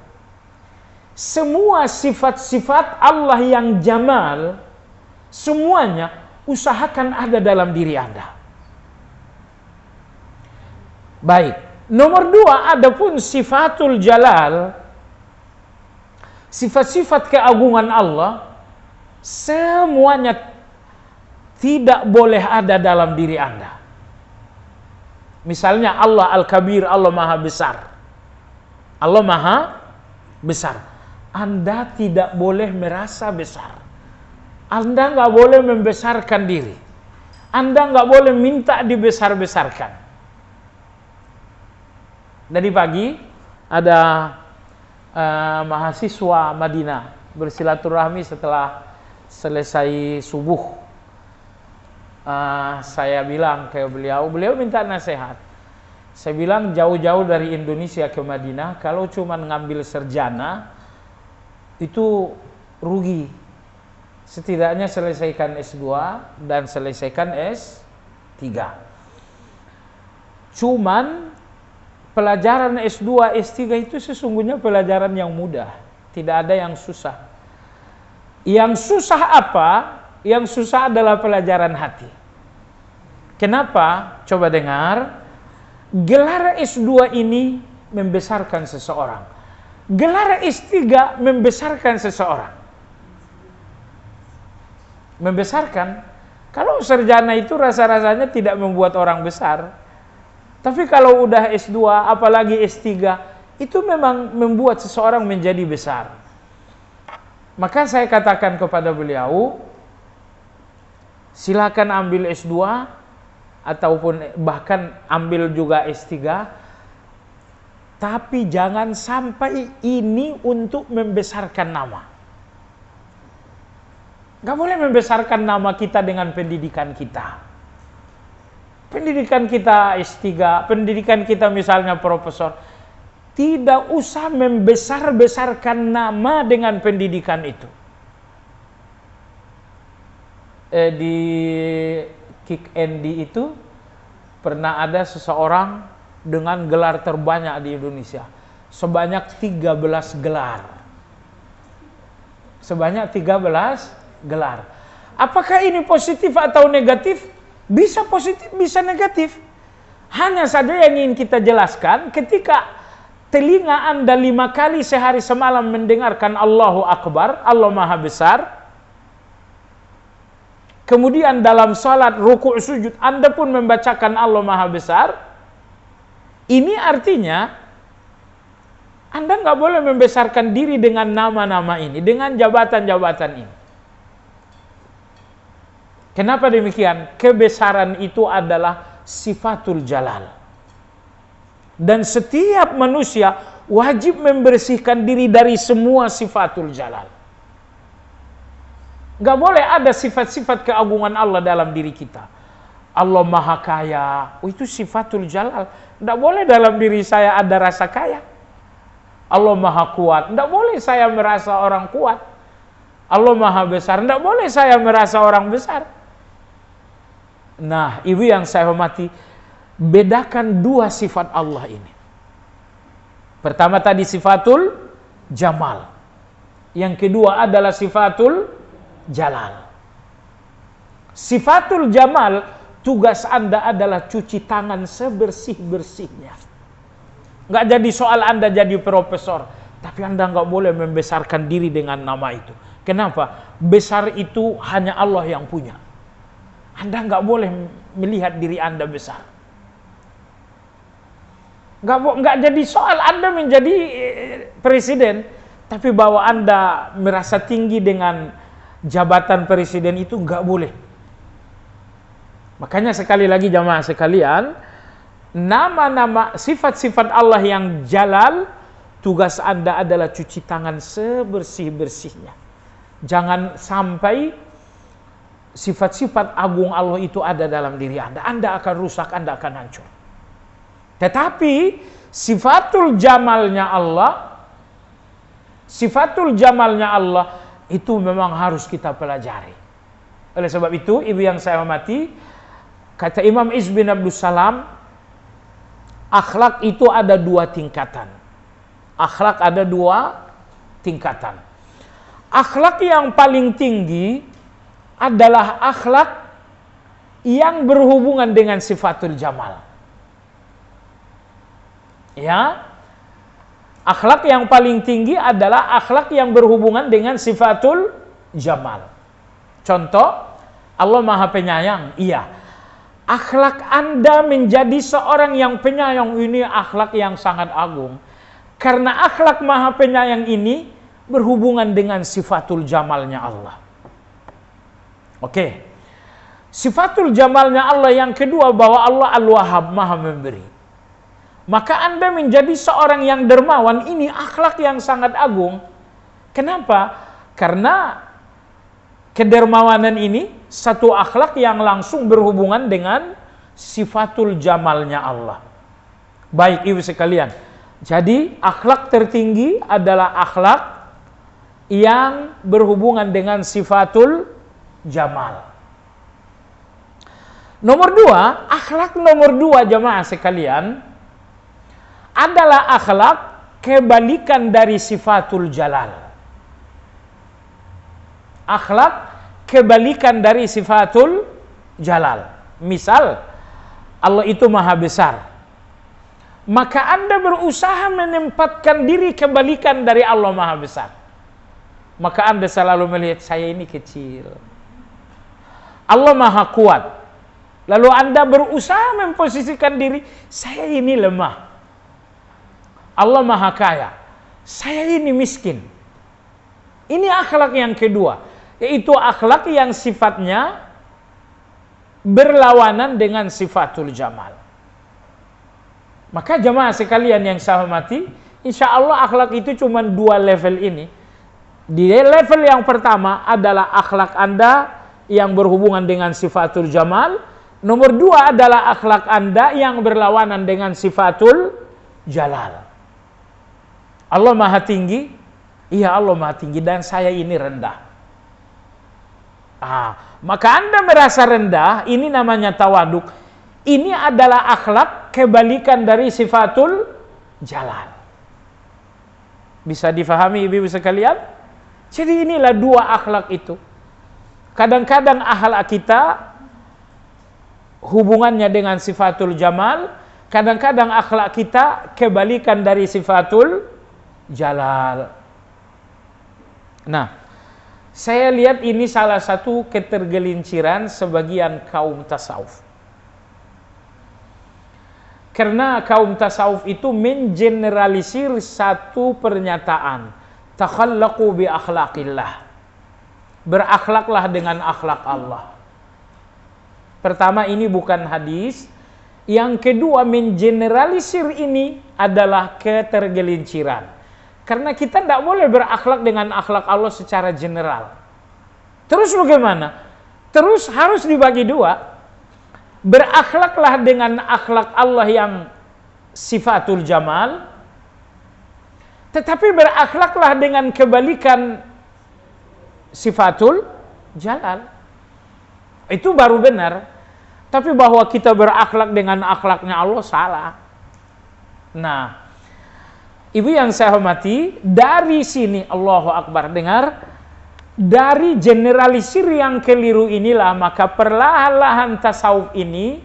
Semua sifat-sifat Allah yang jamal, semuanya usahakan ada dalam diri Anda. Baik. Nomor 2, adapun sifatul jalal, sifat-sifat keagungan Allah, semuanya tidak boleh ada dalam diri Anda. Misalnya Allah Al-Kabir, Allah Maha Besar. Allah Maha Besar. Anda tidak boleh merasa besar. Anda nggak boleh membesarkan diri. Anda nggak boleh minta dibesar-besarkan. Dari pagi ada mahasiswa Madinah bersilaturahmi setelah selesai subuh. Saya bilang ke beliau minta nasihat. Saya bilang jauh-jauh dari Indonesia ke Madinah, kalau cuma ngambil sarjana itu rugi. Setidaknya selesaikan S2 dan selesaikan S3. Cuman pelajaran S2, S3 itu sesungguhnya pelajaran yang mudah. Tidak ada yang susah. Yang susah apa? Yang susah adalah pelajaran hati. Kenapa? Coba dengar. Gelar S2 ini membesarkan seseorang. Gelar S3 membesarkan seseorang. Membesarkan. Kalau sarjana itu rasa-rasanya tidak membuat orang besar. Tapi kalau udah S2, apalagi S3, itu memang membuat seseorang menjadi besar. Maka saya katakan kepada beliau, silakan ambil S2, ataupun bahkan ambil juga S3, tapi jangan sampai ini untuk membesarkan nama. Gak boleh membesarkan nama kita dengan pendidikan kita. Pendidikan kita S3, pendidikan kita misalnya profesor, tidak usah membesar-besarkan nama dengan pendidikan itu. Di Kick Andy itu pernah ada seseorang dengan gelar terbanyak di Indonesia, sebanyak 13 gelar. Sebanyak 13 gelar. Apakah ini positif atau negatif? Bisa positif, bisa negatif. Hanya saja yang ingin kita jelaskan, ketika telinga Anda 5 kali sehari semalam mendengarkan Allahu Akbar, Allah Maha Besar, kemudian dalam salat, ruku', sujud, Anda pun membacakan Allah Maha Besar, ini artinya Anda nggak boleh membesarkan diri dengan nama-nama ini, dengan jabatan-jabatan ini. Kenapa demikian? Kebesaran itu adalah sifatul jalal. Dan setiap manusia wajib membersihkan diri dari semua sifatul jalal. Gak boleh ada sifat-sifat keagungan Allah dalam diri kita. Allah Maha Kaya, itu sifatul jalal. Gak boleh dalam diri saya ada rasa kaya. Allah Maha Kuat, gak boleh saya merasa orang kuat. Allah Maha Besar, gak boleh saya merasa orang besar. Nah, ibu yang saya hormati, bedakan dua sifat Allah ini. Pertama tadi sifatul jamal. Yang kedua adalah sifatul jalal. Sifatul jamal, tugas Anda adalah cuci tangan sebersih-bersihnya. Nggak jadi soal Anda jadi profesor, tapi Anda nggak boleh membesarkan diri dengan nama itu. Kenapa? Besar itu hanya Allah yang punya. Anda nggak boleh melihat diri Anda besar. Nggak jadi soal Anda menjadi presiden, tapi bahwa Anda merasa tinggi dengan jabatan presiden itu nggak boleh. Makanya sekali lagi jamaah sekalian, nama-nama sifat-sifat Allah yang jalal, tugas Anda adalah cuci tangan sebersih-bersihnya. Jangan sampai sifat-sifat agung Allah itu ada dalam diri Anda. Anda akan rusak, Anda akan hancur. Tetapi sifatul jamalnya Allah, sifatul jamalnya Allah itu memang harus kita pelajari. Oleh sebab itu, ibu yang saya hormati, kata Imam Izz bin Abdul Salam, akhlak itu ada dua tingkatan. Akhlak ada dua tingkatan. Akhlak yang paling tinggi adalah akhlak yang berhubungan dengan sifatul jamal. Ya. Akhlak yang paling tinggi adalah akhlak yang berhubungan dengan sifatul jamal. Contoh, Allah Maha Penyayang. Iya. Akhlak Anda menjadi seorang yang penyayang ini akhlak yang sangat agung. Karena akhlak Maha Penyayang ini berhubungan dengan sifatul jamalnya Allah. Oke. Sifatul jamalnya Allah yang kedua, bahwa Allah Al-Wahhab, Maha Memberi. Maka Anda menjadi seorang yang dermawan, ini akhlak yang sangat agung. Kenapa? Karena kedermawanan ini satu akhlak yang langsung berhubungan dengan sifatul jamalnya Allah. Baik ibu sekalian, jadi akhlak tertinggi adalah akhlak yang berhubungan dengan sifatul jamal. Nomor dua, akhlak nomor dua jamaah sekalian adalah akhlak kebalikan dari sifatul jalal. Akhlak kebalikan dari sifatul jalal. Misal, Allah itu maha besar. Maka Anda berusaha menempatkan diri kebalikan dari Allah maha besar. Maka Anda selalu melihat, saya ini kecil. Allah maha kuat. Lalu Anda berusaha memposisikan diri, saya ini lemah. Allah maha kaya, saya ini miskin. Ini akhlak yang kedua, yaitu akhlak yang sifatnya berlawanan dengan sifatul jamal. Maka jemaah sekalian yang saya hormati, insya Allah akhlak itu cuma dua level ini. Di level yang pertama adalah akhlak Anda yang berhubungan dengan sifatul jamal. Nomor dua adalah akhlak Anda yang berlawanan dengan sifatul jalal. Allah maha tinggi, iya Allah maha tinggi, dan saya ini rendah. Maka Anda merasa rendah, ini namanya tawaduk. Ini adalah akhlak kebalikan dari sifatul jalal. Bisa difahami ibu-ibu sekalian? Jadi inilah dua akhlak itu. Kadang-kadang akhlak kita hubungannya dengan sifatul jamal, kadang-kadang akhlak kita kebalikan dari sifatul jalal. Nah, saya lihat ini salah satu ketergelinciran sebagian kaum tasawuf. Karena kaum tasawuf itu mengeneralisir satu pernyataan, takhallaqu bi akhlaqillah. Berakhlaklah dengan akhlak Allah. Pertama, ini bukan hadis. Yang kedua, mengeneralisir ini adalah ketergelinciran. Karena kita tidak boleh berakhlak dengan akhlak Allah secara general. Terus bagaimana? Terus harus dibagi dua. Berakhlaklah dengan akhlak Allah yang sifatul jamal, tetapi berakhlaklah dengan kebalikan sifatul jalal. Itu baru benar. Tapi bahwa kita berakhlak dengan akhlaknya Allah salah. Nah, ibu yang saya hormati, dari sini Allahu Akbar, dengar, dari generalisir yang keliru inilah maka perlahan-lahan tasawuf ini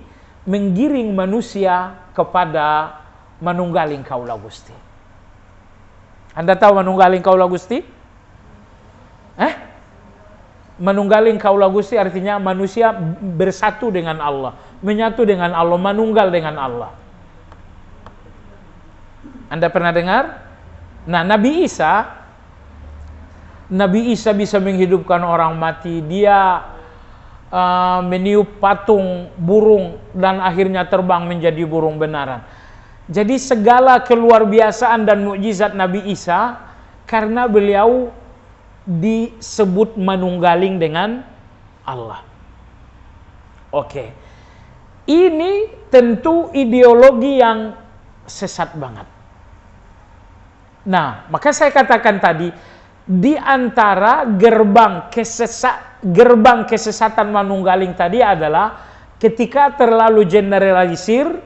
menggiring manusia kepada manunggaling kaula Gusti. Anda tahu manunggaling kaula Gusti? Manunggaling kaula Gusti artinya manusia bersatu dengan Allah, menyatu dengan Allah, manunggal dengan Allah. Anda pernah dengar? Nah, Nabi Isa bisa menghidupkan orang mati. Dia meniup patung burung dan akhirnya terbang menjadi burung benaran. Jadi segala keluarbiasaan dan mukjizat Nabi Isa karena beliau disebut manunggaling dengan Allah. Oke. Ini tentu ideologi yang sesat banget. Nah, maka saya katakan tadi, di antara gerbang kesesatan manunggaling tadi adalah ketika terlalu generalisir,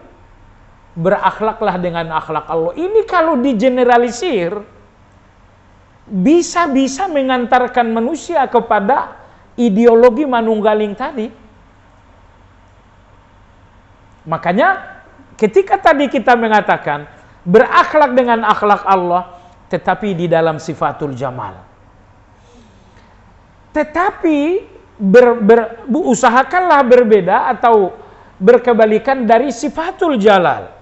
berakhlaklah dengan akhlak Allah. Ini kalau digeneralisir, bisa mengantarkan manusia kepada ideologi manunggaling tadi. Makanya ketika tadi kita mengatakan berakhlak dengan akhlak Allah, tetapi di dalam sifatul jamal. Tetapi usahakanlah berbeda atau berkebalikan dari sifatul jalal.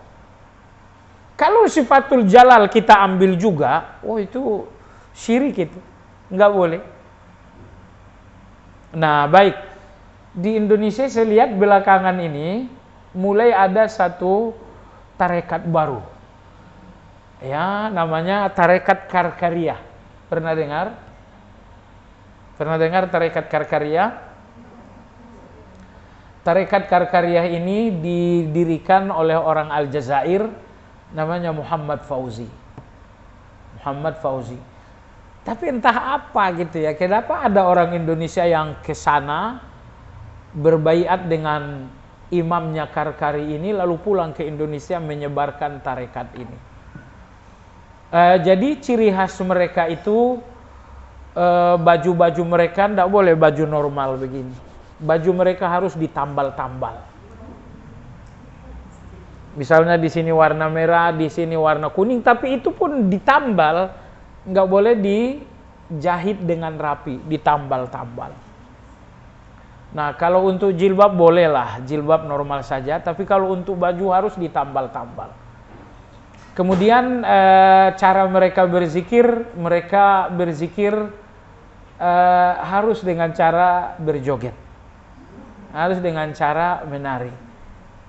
Kalau sifatul jalal kita ambil juga, oh itu syirik itu, nggak boleh. Nah baik, di Indonesia saya lihat belakangan ini mulai ada satu tarekat baru, ya namanya tarekat Karkariyah. Pernah dengar? Pernah dengar tarekat Karkariyah? Tarekat Karkariyah ini didirikan oleh orang Aljazair, namanya Muhammad Fauzi. Muhammad Fauzi. Tapi entah apa gitu ya, kenapa ada orang Indonesia yang ke sana berbaiat dengan imamnya Karkari ini lalu pulang ke Indonesia menyebarkan tarekat ini. Jadi ciri khas mereka itu baju-baju mereka tidak boleh baju normal begini. Baju mereka harus ditambal-tambal. Misalnya di sini warna merah, di sini warna kuning, tapi itu pun ditambal, nggak boleh dijahit dengan rapi, ditambal-tambal. Nah, kalau untuk jilbab bolehlah, jilbab normal saja, tapi kalau untuk baju harus ditambal-tambal. Kemudian cara mereka berzikir harus dengan cara berjoget. Harus dengan cara menari.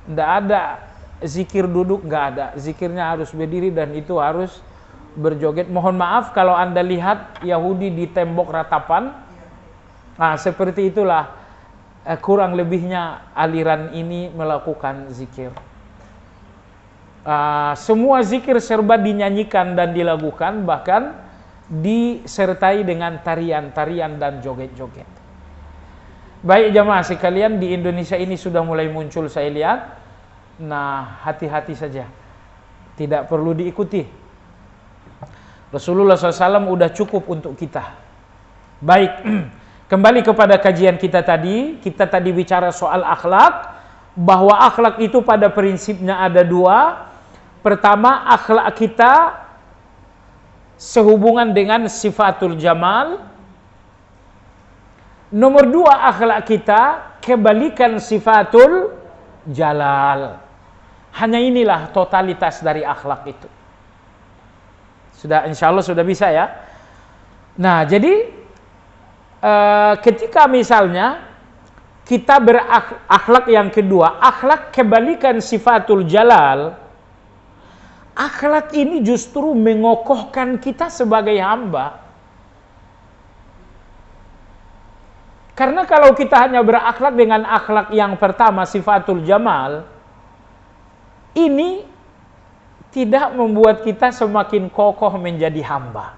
Tidak ada zikir duduk, nggak ada. Zikirnya harus berdiri dan itu harus berjoget. Mohon maaf kalau Anda lihat Yahudi di tembok ratapan. Nah, seperti itulah kurang lebihnya aliran ini melakukan zikir. Semua zikir serba dinyanyikan dan dilakukan, bahkan disertai dengan tarian-tarian dan joget-joget. Baik jamaah sekalian, di Indonesia ini sudah mulai muncul saya lihat. Nah, hati-hati saja, tidak perlu diikuti. Rasulullah SAW udah cukup untuk kita. Baik, kembali kepada kajian kita tadi. Kita tadi bicara soal akhlak, bahwa akhlak itu pada prinsipnya ada dua. Pertama, akhlak kita sehubungan dengan sifatul jamal. Nomor dua, akhlak kita kebalikan sifatul jalal. Hanya inilah totalitas dari akhlak itu. Sudah, insya Allah sudah bisa ya. Nah, jadi ketika misalnya kita berakhlak yang kedua, akhlak kebalikan sifatul jalal, akhlak ini justru mengokohkan kita sebagai hamba. Karena kalau kita hanya berakhlak dengan akhlak yang pertama, sifatul jamal, ini tidak membuat kita semakin kokoh menjadi hamba.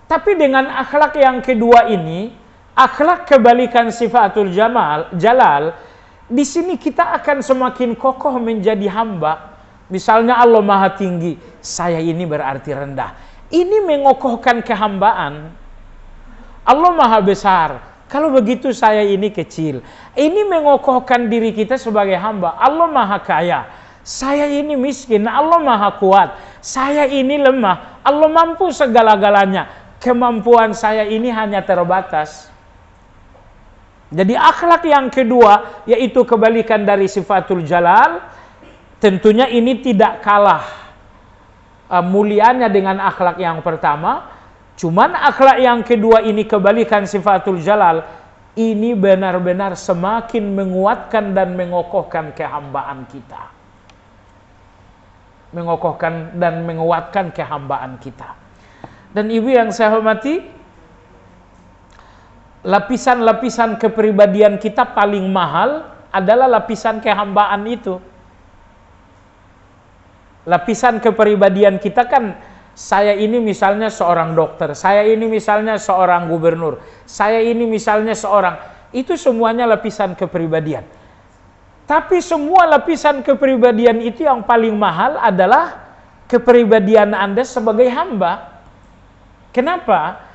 Tapi dengan akhlak yang kedua ini, akhlak kebalikan sifatul jalal, di sini kita akan semakin kokoh menjadi hamba. Misalnya Allah Maha Tinggi, saya ini berarti rendah. Ini mengokohkan kehambaan. Allah Maha Besar, kalau begitu saya ini kecil. Ini mengokohkan diri kita sebagai hamba. Allah Maha Kaya, saya ini miskin. Allah Maha Kuat, saya ini lemah. Allah mampu segala-galanya, kemampuan saya ini hanya terbatas. Jadi akhlak yang kedua, yaitu kebalikan dari sifatul jalal, tentunya ini tidak kalah mulianya dengan akhlak yang pertama. Cuman akhlak yang kedua ini kebalikan sifatul jalal, ini benar-benar semakin menguatkan dan mengokohkan kehambaan kita. Mengokohkan dan menguatkan kehambaan kita. Dan ibu yang saya hormati, lapisan-lapisan kepribadian kita paling mahal adalah lapisan kehambaan itu. Lapisan kepribadian kita kan, saya ini misalnya seorang dokter, saya ini misalnya seorang gubernur, saya ini misalnya seorang, itu semuanya lapisan kepribadian. Tapi semua lapisan kepribadian itu yang paling mahal adalah kepribadian Anda sebagai hamba. Kenapa?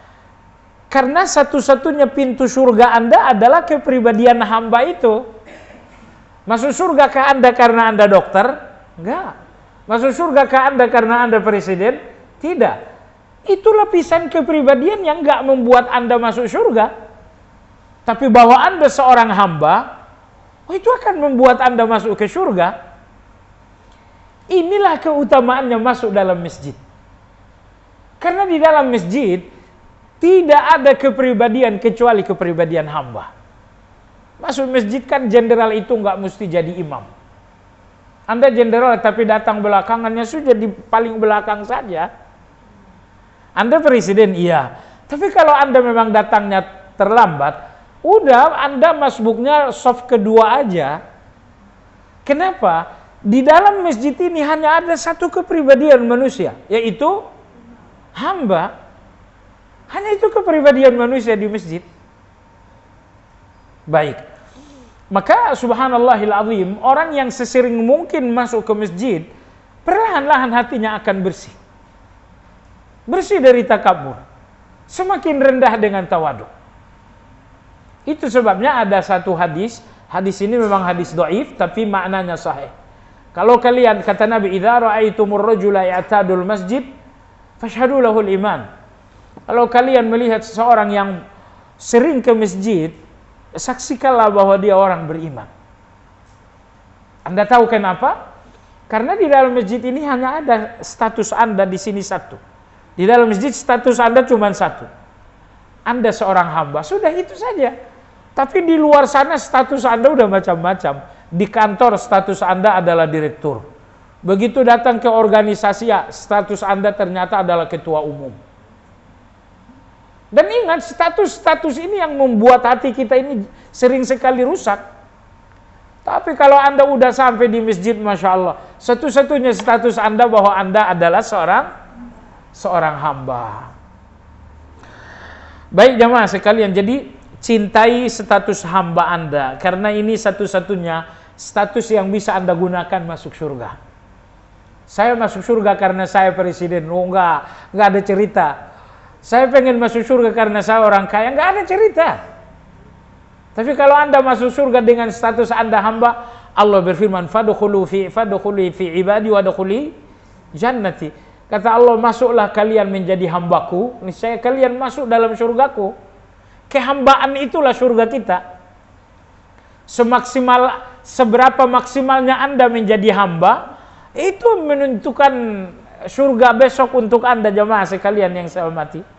Karena satu-satunya pintu surga Anda adalah kepribadian hamba itu. Masuk surga ke Anda karena Anda dokter? Enggak. Masuk surga ke Anda karena Anda presiden? Tidak. Itu lapisan kepribadian yang nggak membuat Anda masuk surga. Tapi bahwa Anda seorang hamba, itu akan membuat Anda masuk ke surga. Inilah keutamaannya masuk dalam masjid. Karena di dalam masjid tidak ada kepribadian kecuali kepribadian hamba. Masuk masjid kan jenderal itu nggak mesti jadi imam. Anda jenderal tapi datang belakangannya sudah di paling belakang saja. Anda presiden, iya. Tapi kalau Anda memang datangnya terlambat, udah Anda masbuknya saf kedua aja. Kenapa? Di dalam masjid ini hanya ada satu kepribadian manusia, yaitu hamba. Hanya itu kepribadian manusia di masjid. Baik. Maka subhanallahil azim, orang yang sesering mungkin masuk ke masjid, perlahan-lahan hatinya akan bersih. Bersih dari takabur. Semakin rendah dengan tawaduk. Itu sebabnya ada satu hadis. Hadis ini memang hadis dhaif, tapi maknanya sahih. Kalau kalian, kata Nabi, idza ra'aitumur rajula ya'tadul masjid fashhadu lahul iman. Kalau kalian melihat seseorang yang sering ke masjid, saksikanlah bahwa dia orang beriman. Anda tahu kenapa? Karena di dalam masjid ini hanya ada status Anda di sini satu. Di dalam masjid status Anda cuma satu. Anda seorang hamba, sudah itu saja. Tapi di luar sana status Anda udah macam-macam. Di kantor status Anda adalah direktur. Begitu datang ke organisasi, ya, status Anda ternyata adalah ketua umum. Dan ingat, status-status ini yang membuat hati kita ini sering sekali rusak. Tapi kalau Anda udah sampai di masjid, Masya Allah, satu-satunya status Anda bahwa Anda adalah seorang hamba. Baik jamaah sekalian, jadi cintai status hamba Anda, karena ini satu-satunya status yang bisa Anda gunakan masuk surga. Saya masuk surga karena saya presiden. Oh, enggak ada cerita. Saya pengen masuk surga karena saya orang kaya, nggak ada cerita. Tapi kalau Anda masuk surga dengan status Anda hamba, Allah berfirman, fadkhulu fi ibadi wadkhuli jannati. Kata Allah, masuklah kalian menjadi hambaku, niscaya kalian masuk dalam surgaku. Kehambaan itulah surga kita. Seberapa maksimalnya Anda menjadi hamba, itu menentukan surga besok untuk Anda, jamaah sekalian yang saya hormati.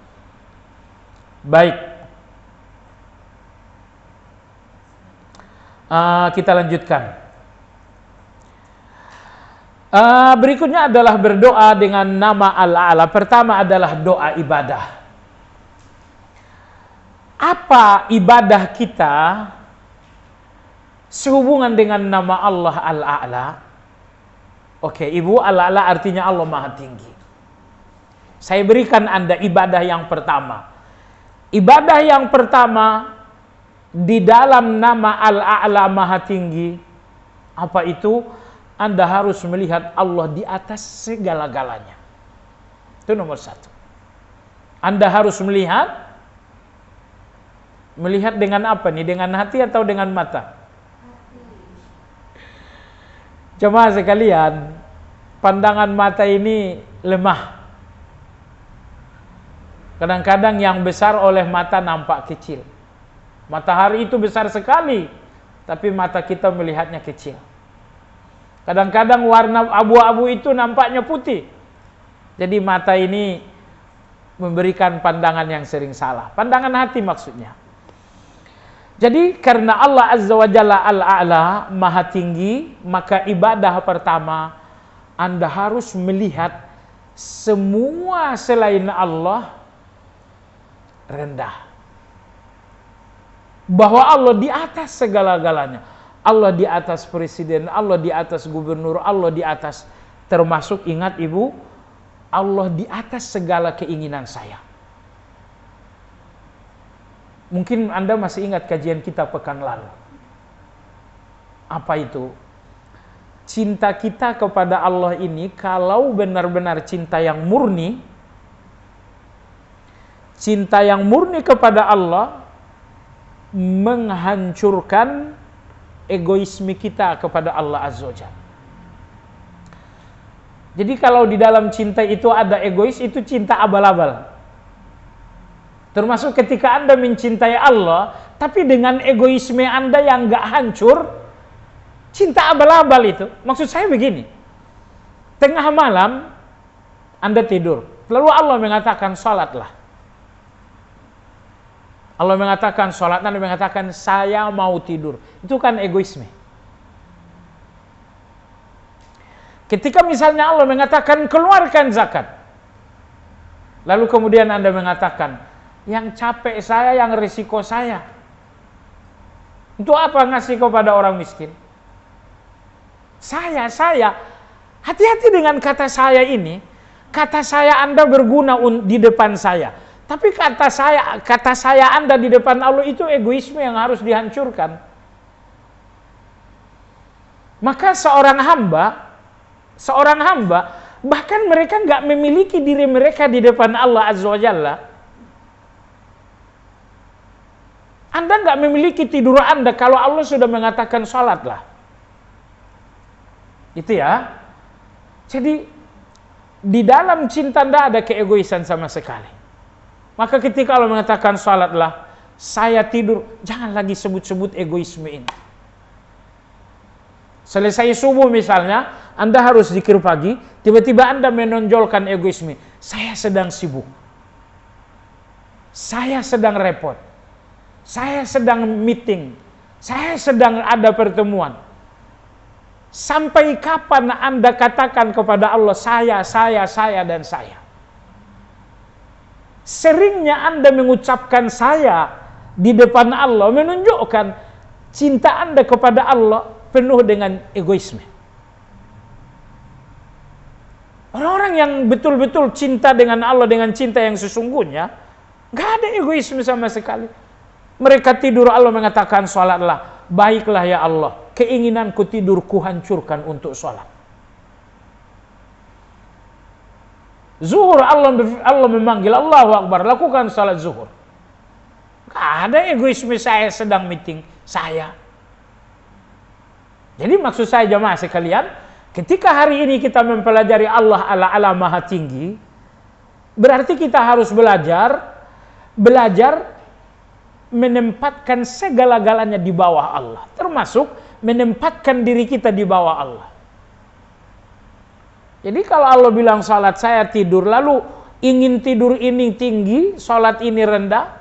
Baik, kita lanjutkan. Berikutnya adalah berdoa dengan nama Al-A'la. Pertama adalah doa ibadah. Apa ibadah kita sehubungan dengan nama Allah Al-A'la? Oke, Ibu, Al-A'la artinya Allah Maha Tinggi. Saya berikan Anda ibadah yang pertama. Ibadah yang pertama di dalam nama Al-A'la Maha Tinggi, apa itu? Anda harus melihat Allah di atas segala-galanya. Itu nomor satu. Anda harus melihat dengan apa nih? Dengan hati atau dengan mata? Jemaah sekalian, pandangan mata ini lemah. Kadang-kadang yang besar oleh mata nampak kecil. Matahari itu besar sekali, tapi mata kita melihatnya kecil. Kadang-kadang warna abu-abu itu nampaknya putih. Jadi mata ini memberikan pandangan yang sering salah. Pandangan hati maksudnya. Jadi karena Allah Azza wa Jalla Al-A'la Maha Tinggi, maka ibadah pertama Anda harus melihat semua selain Allah rendah. Bahwa Allah di atas segala-galanya. Allah di atas presiden, Allah di atas gubernur, Allah di atas, termasuk ingat Ibu, Allah di atas segala keinginan saya. Mungkin Anda masih ingat kajian kita pekan lalu. Apa itu? Cinta kita kepada Allah ini, kalau benar-benar cinta yang murni kepada Allah, menghancurkan egoisme kita kepada Allah Azza wa Jalla. Jadi kalau di dalam cinta itu ada egois, itu cinta abal-abal. Termasuk ketika Anda mencintai Allah, tapi dengan egoisme Anda yang nggak hancur, cinta abal-abal itu. Maksud saya begini, tengah malam Anda tidur, lalu Allah mengatakan sholatlah. Allah mengatakan sholat, Anda mengatakan saya mau tidur. Itu kan egoisme. Ketika misalnya Allah mengatakan keluarkan zakat, lalu kemudian Anda mengatakan yang capek saya, yang risiko saya, untuk apa ngasih kepada orang miskin? Saya, hati-hati dengan kata saya ini. Kata saya Anda berguna di depan saya, tapi kata saya Anda di depan Allah itu egoisme yang harus dihancurkan. Maka seorang hamba, bahkan mereka nggak memiliki diri mereka di depan Allah Azza wa Jalla. Anda nggak memiliki tidur Anda kalau Allah sudah mengatakan sholatlah. Itu ya. Jadi di dalam cinta Anda ada keegoisan sama sekali. Maka ketika Allah mengatakan sholatlah, saya tidur, jangan lagi sebut-sebut egoisme ini. Selesai subuh misalnya, Anda harus zikir pagi, tiba-tiba Anda menonjolkan egoisme. Saya sedang sibuk. Saya sedang repot. Saya sedang meeting. Saya sedang ada pertemuan. Sampai kapan Anda katakan kepada Allah, saya, dan saya? Seringnya Anda mengucapkan saya di depan Allah, menunjukkan cinta Anda kepada Allah penuh dengan egoisme. Orang-orang yang betul-betul cinta dengan Allah dengan cinta yang sesungguhnya, gak ada egoisme sama sekali. Mereka tidur, Allah mengatakan sholatlah, baiklah ya Allah, keinginanku tidur kuhancurkan untuk sholat. Zuhur Allah memanggil, Allahu Akbar, lakukan sholat zuhur. Gak ada egoisme saya sedang meeting, saya. Jadi maksud saya jamaah sekalian, ketika hari ini kita mempelajari Allah ala maha tinggi, berarti kita harus belajar menempatkan segala-galanya di bawah Allah, termasuk menempatkan diri kita di bawah Allah. Jadi kalau Allah bilang salat saya tidur, lalu ingin tidur ini tinggi, salat ini rendah,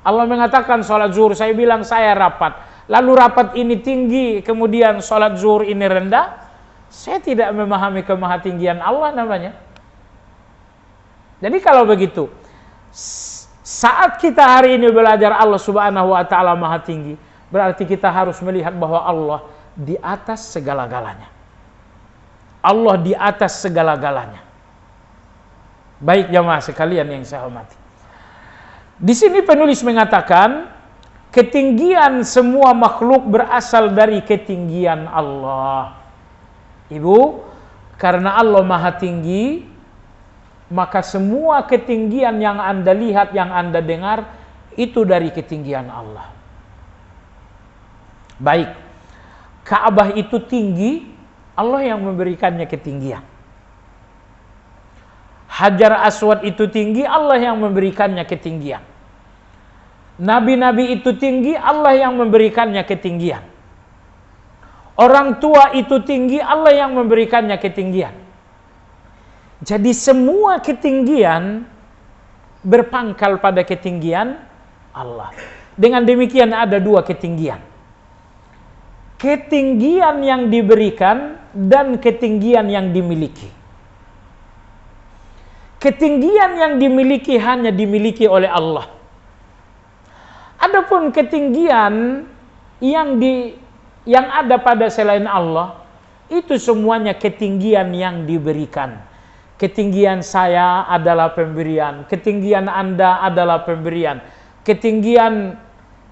Allah mengatakan salat zuhur, saya bilang saya rapat, lalu rapat ini tinggi, kemudian salat zuhur ini rendah, saya tidak memahami kemahatinggian Allah namanya. Jadi kalau begitu, saat kita hari ini belajar Allah Subhanahu wa taala maha tinggi, berarti kita harus melihat bahwa Allah di atas segala-galanya. Allah di atas segala-galanya. Baik jamaah sekalian yang saya hormati. Di sini penulis mengatakan ketinggian semua makhluk berasal dari ketinggian Allah. Ibu, karena Allah maha tinggi, maka semua ketinggian yang Anda lihat, yang Anda dengar, itu dari ketinggian Allah. Baik, Ka'bah itu tinggi, Allah yang memberikannya ketinggian. Hajar Aswad itu tinggi, Allah yang memberikannya ketinggian. Nabi-nabi itu tinggi, Allah yang memberikannya ketinggian. Orang tua itu tinggi, Allah yang memberikannya ketinggian. Jadi semua ketinggian berpangkal pada ketinggian Allah. Dengan demikian ada dua ketinggian. Ketinggian yang diberikan dan ketinggian yang dimiliki. Ketinggian yang dimiliki hanya dimiliki oleh Allah. Adapun ketinggian yang ada pada selain Allah, itu semuanya ketinggian yang diberikan. Ketinggian saya adalah pemberian, ketinggian Anda adalah pemberian, ketinggian,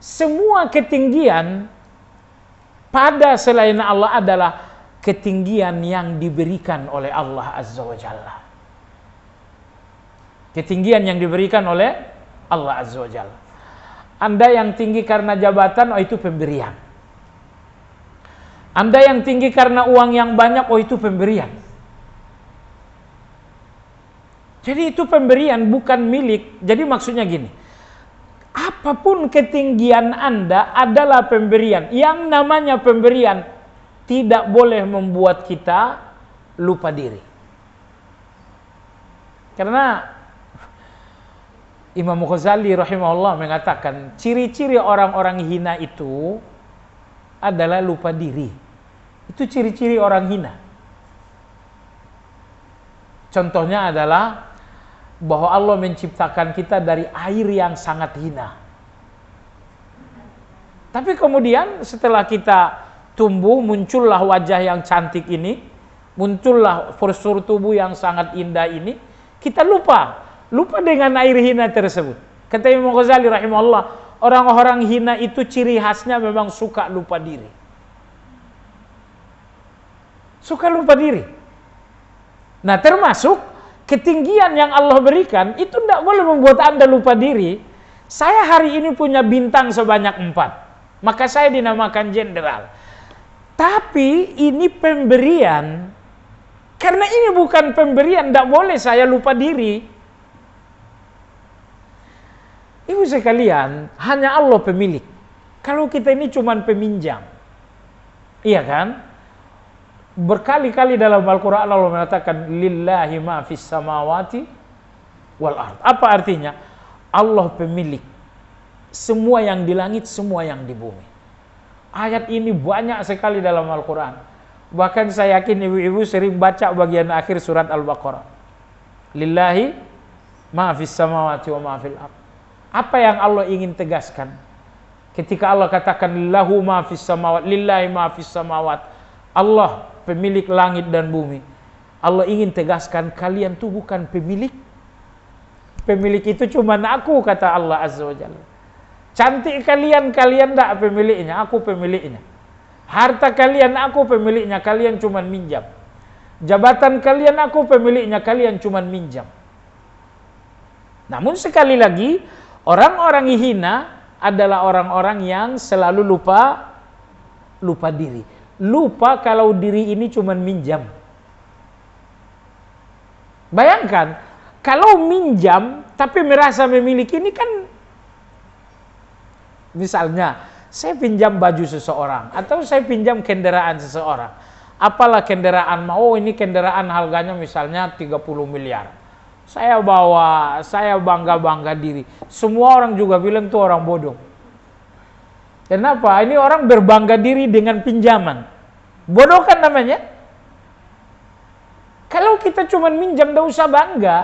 semua ketinggian pada selain Allah adalah ketinggian yang diberikan oleh Allah Azza wa Jalla. Ketinggian yang diberikan oleh Allah Azza wa Jalla. Anda yang tinggi karena jabatan, oh itu pemberian. Anda yang tinggi karena uang yang banyak, oh itu pemberian. Jadi itu pemberian, bukan milik. Jadi maksudnya gini, apapun ketinggian Anda adalah pemberian. Yang namanya pemberian tidak boleh membuat kita lupa diri. Karena Imam Ghazali rahimahullah mengatakan, ciri-ciri orang-orang hina itu adalah lupa diri. Itu ciri-ciri orang hina. Contohnya adalah bahwa Allah menciptakan kita dari air yang sangat hina. Tapi kemudian setelah kita tumbuh, muncullah wajah yang cantik ini, muncullah postur tubuh yang sangat indah ini, kita lupa dengan air hina tersebut. Kata Imam Ghazali rahimahullah, orang-orang hina itu ciri khasnya memang suka lupa diri. Suka lupa diri. Nah, termasuk ketinggian yang Allah berikan itu tidak boleh membuat Anda lupa diri. Saya hari ini punya bintang sebanyak 4, maka saya dinamakan jenderal. Tapi ini pemberian. Karena ini bukan pemberian, tidak boleh saya lupa diri. Ibu sekalian, hanya Allah pemilik. Kalau kita ini cuma peminjam, iya kan? Berkali-kali dalam Al-Quran Allah mengatakan lillahi ma fis samawati wal ard. Apa artinya? Allah pemilik semua yang di langit, semua yang di bumi. Ayat ini banyak sekali dalam Al-Quran. Bahkan saya yakin ibu-ibu sering baca bagian akhir surat Al-Baqarah. Lillahi ma fis samawati wa ma fil ard. Apa yang Allah ingin tegaskan ketika Allah katakan lahu ma fis samawati, lillahi ma fis samawati, Allah pemilik langit dan bumi. Allah ingin tegaskan kalian tuh bukan pemilik. Pemilik itu cuma aku, kata Allah Azza wa Jalla. Cantik kalian enggak pemiliknya, aku pemiliknya. Harta kalian aku pemiliknya, kalian cuma minjam. Jabatan kalian aku pemiliknya, kalian cuma minjam. Namun sekali lagi, orang-orang hina adalah orang-orang yang selalu lupa diri. Lupa kalau diri ini cuma minjam. Bayangkan, kalau minjam tapi merasa memiliki, ini kan misalnya saya pinjam baju seseorang atau saya pinjam kendaraan seseorang. Apalah kendaraan, mau ini kendaraan harganya misalnya 30 miliar. Saya bawa, saya bangga-bangga diri. Semua orang juga bilang tuh orang bodoh. Kenapa? Ini orang berbangga diri dengan pinjaman. Bodoh kan namanya? Kalau kita cuma minjam, tidak usah bangga.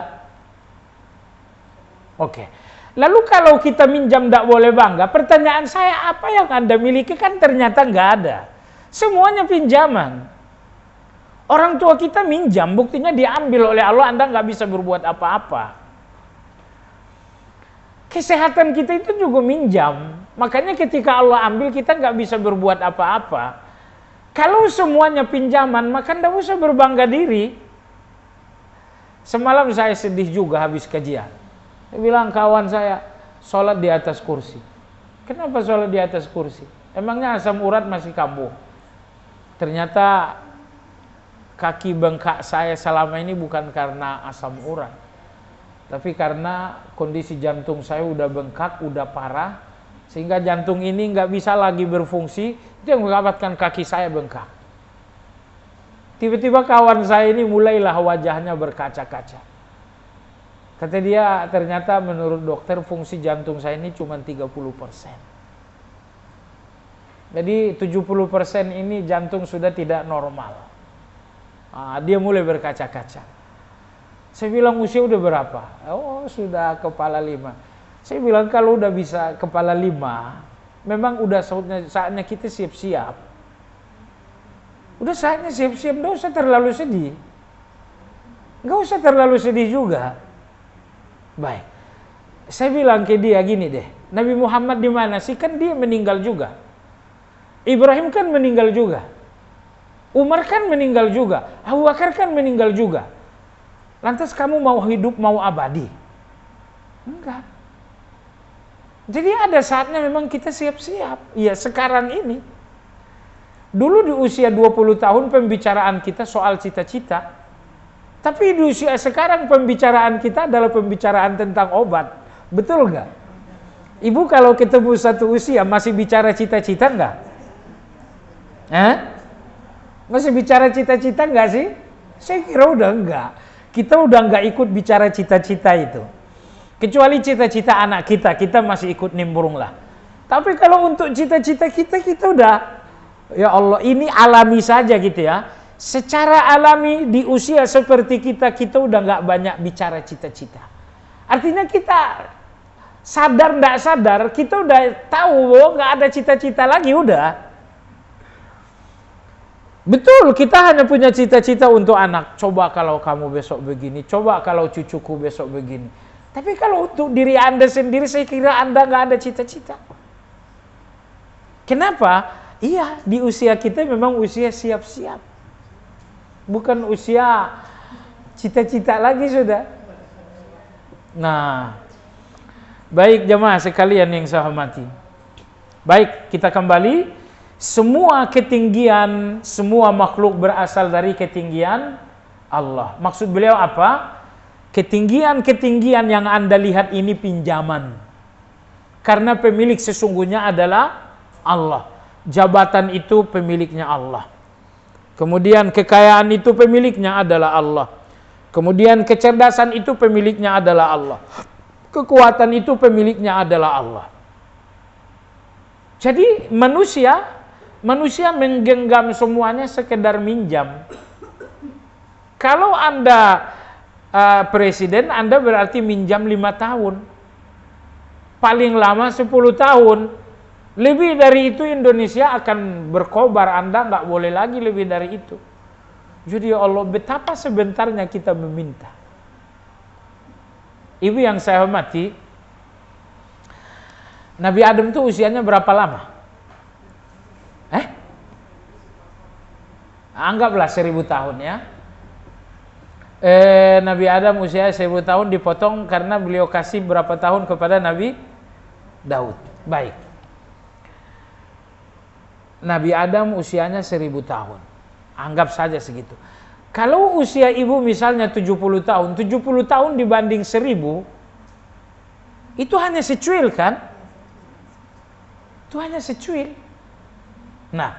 Oke. Lalu kalau kita minjam tidak boleh bangga, pertanyaan saya, apa yang Anda miliki? Kan ternyata nggak ada. Semuanya pinjaman. Orang tua kita minjam, buktinya diambil oleh Allah, Anda nggak bisa berbuat apa-apa. Kesehatan kita itu juga minjam. Makanya ketika Allah ambil, kita nggak bisa berbuat apa-apa. Kalau semuanya pinjaman, maka nggak usah berbangga diri. Semalam saya sedih juga habis kajian. Saya bilang kawan saya, sholat di atas kursi. Kenapa sholat di atas kursi? Emangnya asam urat masih kambuh? Ternyata kaki bengkak saya selama ini bukan karena asam urat, tapi karena kondisi jantung saya udah bengkak, udah parah, sehingga jantung ini nggak bisa lagi berfungsi. Itu yang mengakibatkan kaki saya bengkak. Tiba-tiba kawan saya ini mulailah wajahnya berkaca-kaca. Kata dia, ternyata menurut dokter fungsi jantung saya ini cuma 30%. Jadi 70% ini jantung sudah tidak normal. Dia mulai berkaca-kaca. Saya bilang usia udah berapa? Oh, sudah kepala 5. Saya bilang kalau udah bisa kepala 5, memang udah saatnya kita siap-siap. Udah saatnya siap-siap, nggak usah terlalu sedih. Nggak usah terlalu sedih juga. Baik. Saya bilang ke dia gini deh, Nabi Muhammad di mana sih? Kan dia meninggal juga. Ibrahim kan meninggal juga. Umar kan meninggal juga. Abu Bakar kan meninggal juga. Lantas kamu mau hidup, mau abadi? Enggak. Jadi ada saatnya memang kita siap-siap. Ya sekarang ini. Dulu di usia 20 tahun pembicaraan kita soal cita-cita. Tapi di usia sekarang pembicaraan kita adalah pembicaraan tentang obat. Betul nggak? Ibu kalau ketemu satu usia masih bicara cita-cita nggak? Masih bicara cita-cita nggak sih? Saya kira udah enggak. Kita udah nggak ikut bicara cita-cita itu. Kecuali cita-cita anak kita masih ikut nimbrung lah. Tapi kalau untuk cita-cita kita udah, ya Allah, ini alami saja gitu ya. Secara alami di usia seperti kita udah nggak banyak bicara cita-cita. Artinya kita sadar nggak sadar, kita udah tahu bahwa nggak ada cita-cita lagi udah. Betul, kita hanya punya cita-cita untuk anak. Coba kalau kamu besok begini, coba kalau cucuku besok begini. Tapi kalau untuk diri Anda sendiri, saya kira Anda nggak ada cita-cita. Kenapa? Iya, di usia kita memang usia siap-siap. Bukan usia cita-cita lagi sudah. Nah, baik jemaah sekalian yang saya hormati. Baik, kita kembali. Semua ketinggian, semua makhluk berasal dari ketinggian Allah. Maksud beliau apa? Ketinggian-ketinggian yang Anda lihat ini pinjaman. Karena pemilik sesungguhnya adalah Allah. Jabatan itu pemiliknya Allah. Kemudian kekayaan itu pemiliknya adalah Allah. Kemudian kecerdasan itu pemiliknya adalah Allah. Kekuatan itu pemiliknya adalah Allah. Jadi manusia menggenggam semuanya sekedar minjam. Kalau Anda presiden, Anda berarti minjam 5 tahun. Paling lama 10 tahun. Lebih dari itu Indonesia akan berkobar, Anda nggak boleh lagi lebih dari itu. Jadi ya Allah, betapa sebentarnya kita meminta. Ibu yang saya hormati, Nabi Adam itu usianya berapa lama? Anggaplah 1000 tahun ya. Nabi Adam usia 1000 tahun dipotong karena beliau kasih berapa tahun kepada Nabi Daud. Baik. Nabi Adam usianya 1000 tahun. Anggap saja segitu. Kalau usia ibu misalnya 70 tahun, 70 tahun dibanding 1000, itu hanya secuil kan? Itu hanya secuil. Nah,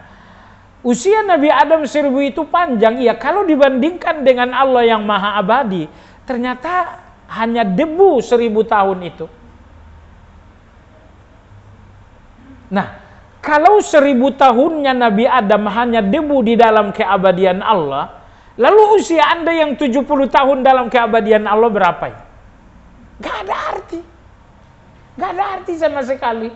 usia Nabi Adam 1000 itu panjang, ya kalau dibandingkan dengan Allah yang maha abadi, ternyata hanya debu 1000 tahun itu. Nah, kalau 1000 tahunnya Nabi Adam hanya debu di dalam keabadian Allah, lalu usia Anda yang 70 tahun dalam keabadian Allah berapa ya? Gak ada arti. Gak ada arti sama sekali.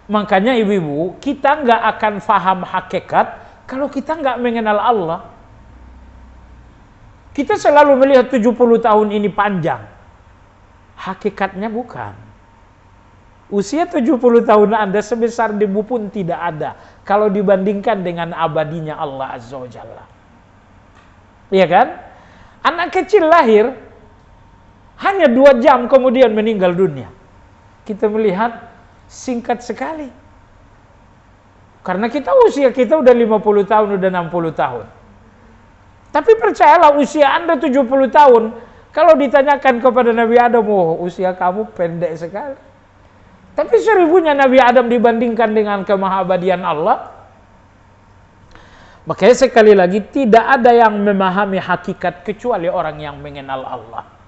Makanya ibu-ibu, kita nggak akan faham hakikat kalau kita nggak mengenal Allah. Kita selalu melihat 70 tahun ini panjang. Hakikatnya bukan. Usia 70 tahun Anda sebesar debu pun tidak ada kalau dibandingkan dengan abadinya Allah Azza wa Jalla. Iya kan? Anak kecil lahir hanya 2 jam kemudian meninggal dunia. Kita melihat singkat sekali. Karena usia kita udah 50 tahun, udah 60 tahun. Tapi percayalah usia Anda 70 tahun, kalau ditanyakan kepada Nabi Adam, usia kamu pendek sekali. Tapi 1000-nya Nabi Adam dibandingkan dengan kemahabadian Allah. Makanya sekali lagi, tidak ada yang memahami hakikat kecuali orang yang mengenal Allah.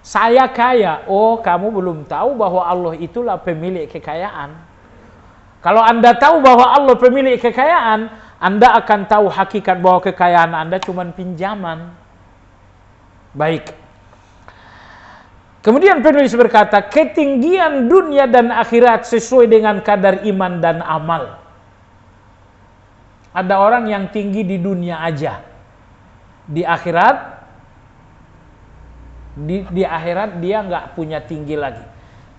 Saya kaya, kamu belum tahu bahwa Allah itulah pemilik kekayaan. Kalau Anda tahu bahwa Allah pemilik kekayaan, Anda akan tahu hakikat bahwa kekayaan Anda cuma pinjaman. Baik. Kemudian penulis berkata, ketinggian dunia dan akhirat sesuai dengan kadar iman dan amal. Ada orang yang tinggi di dunia aja. Di akhirat dia nggak punya tinggi lagi.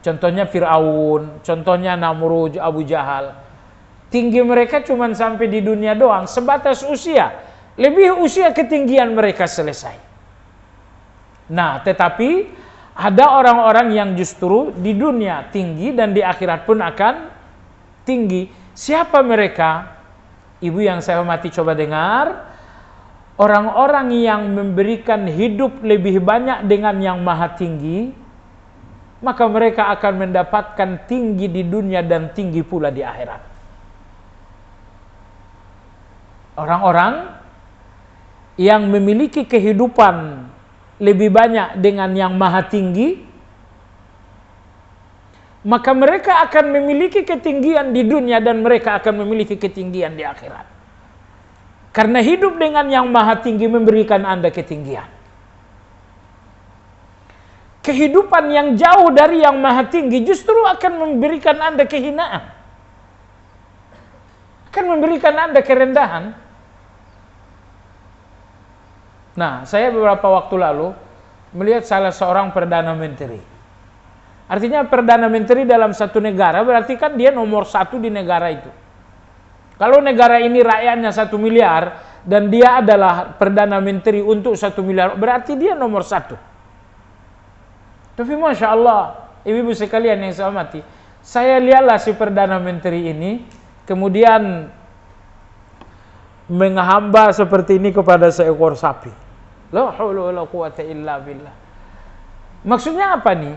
Contohnya Fir'aun, contohnya Namrud, Abu Jahal. Tinggi mereka cuma sampai di dunia doang, sebatas usia. Lebih usia ketinggian mereka selesai. Nah, tetapi ada orang-orang yang justru di dunia tinggi dan di akhirat pun akan tinggi. Siapa mereka? Ibu yang saya hormati, coba dengar. orang-orang yang memberikan hidup lebih banyak dengan yang maha tinggi, maka mereka akan mendapatkan tinggi di dunia dan tinggi pula di akhirat. Orang-orang yang memiliki kehidupan lebih banyak dengan yang maha tinggi, maka mereka akan memiliki ketinggian di dunia dan mereka akan memiliki ketinggian di akhirat. Karena hidup dengan yang maha tinggi memberikan Anda ketinggian. Kehidupan yang jauh dari yang maha tinggi justru akan memberikan Anda kehinaan. Akan memberikan Anda kerendahan. Nah, saya beberapa waktu lalu melihat salah seorang Perdana Menteri. Artinya Perdana Menteri dalam satu negara berarti kan dia nomor satu di negara itu. Kalau negara ini rakyatnya 1 miliar dan dia adalah Perdana Menteri untuk 1 miliar, berarti dia nomor satu. Tapi Masya Allah, ibu-ibu sekalian yang saya hormati, saya lihatlah si Perdana Menteri ini kemudian menghamba seperti ini kepada seekor sapi. La haula wala quwata illa billah. Maksudnya apa nih?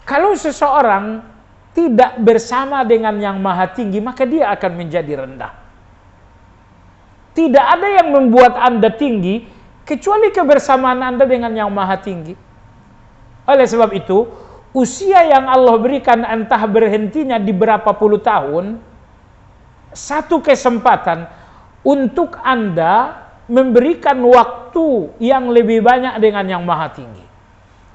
Kalau seseorang tidak bersama dengan yang maha tinggi, maka dia akan menjadi rendah. Tidak ada yang membuat Anda tinggi kecuali kebersamaan Anda dengan yang maha tinggi. Oleh sebab itu, usia yang Allah berikan entah berhentinya di berapa puluh tahun, satu kesempatan untuk Anda memberikan waktu yang lebih banyak dengan yang maha tinggi.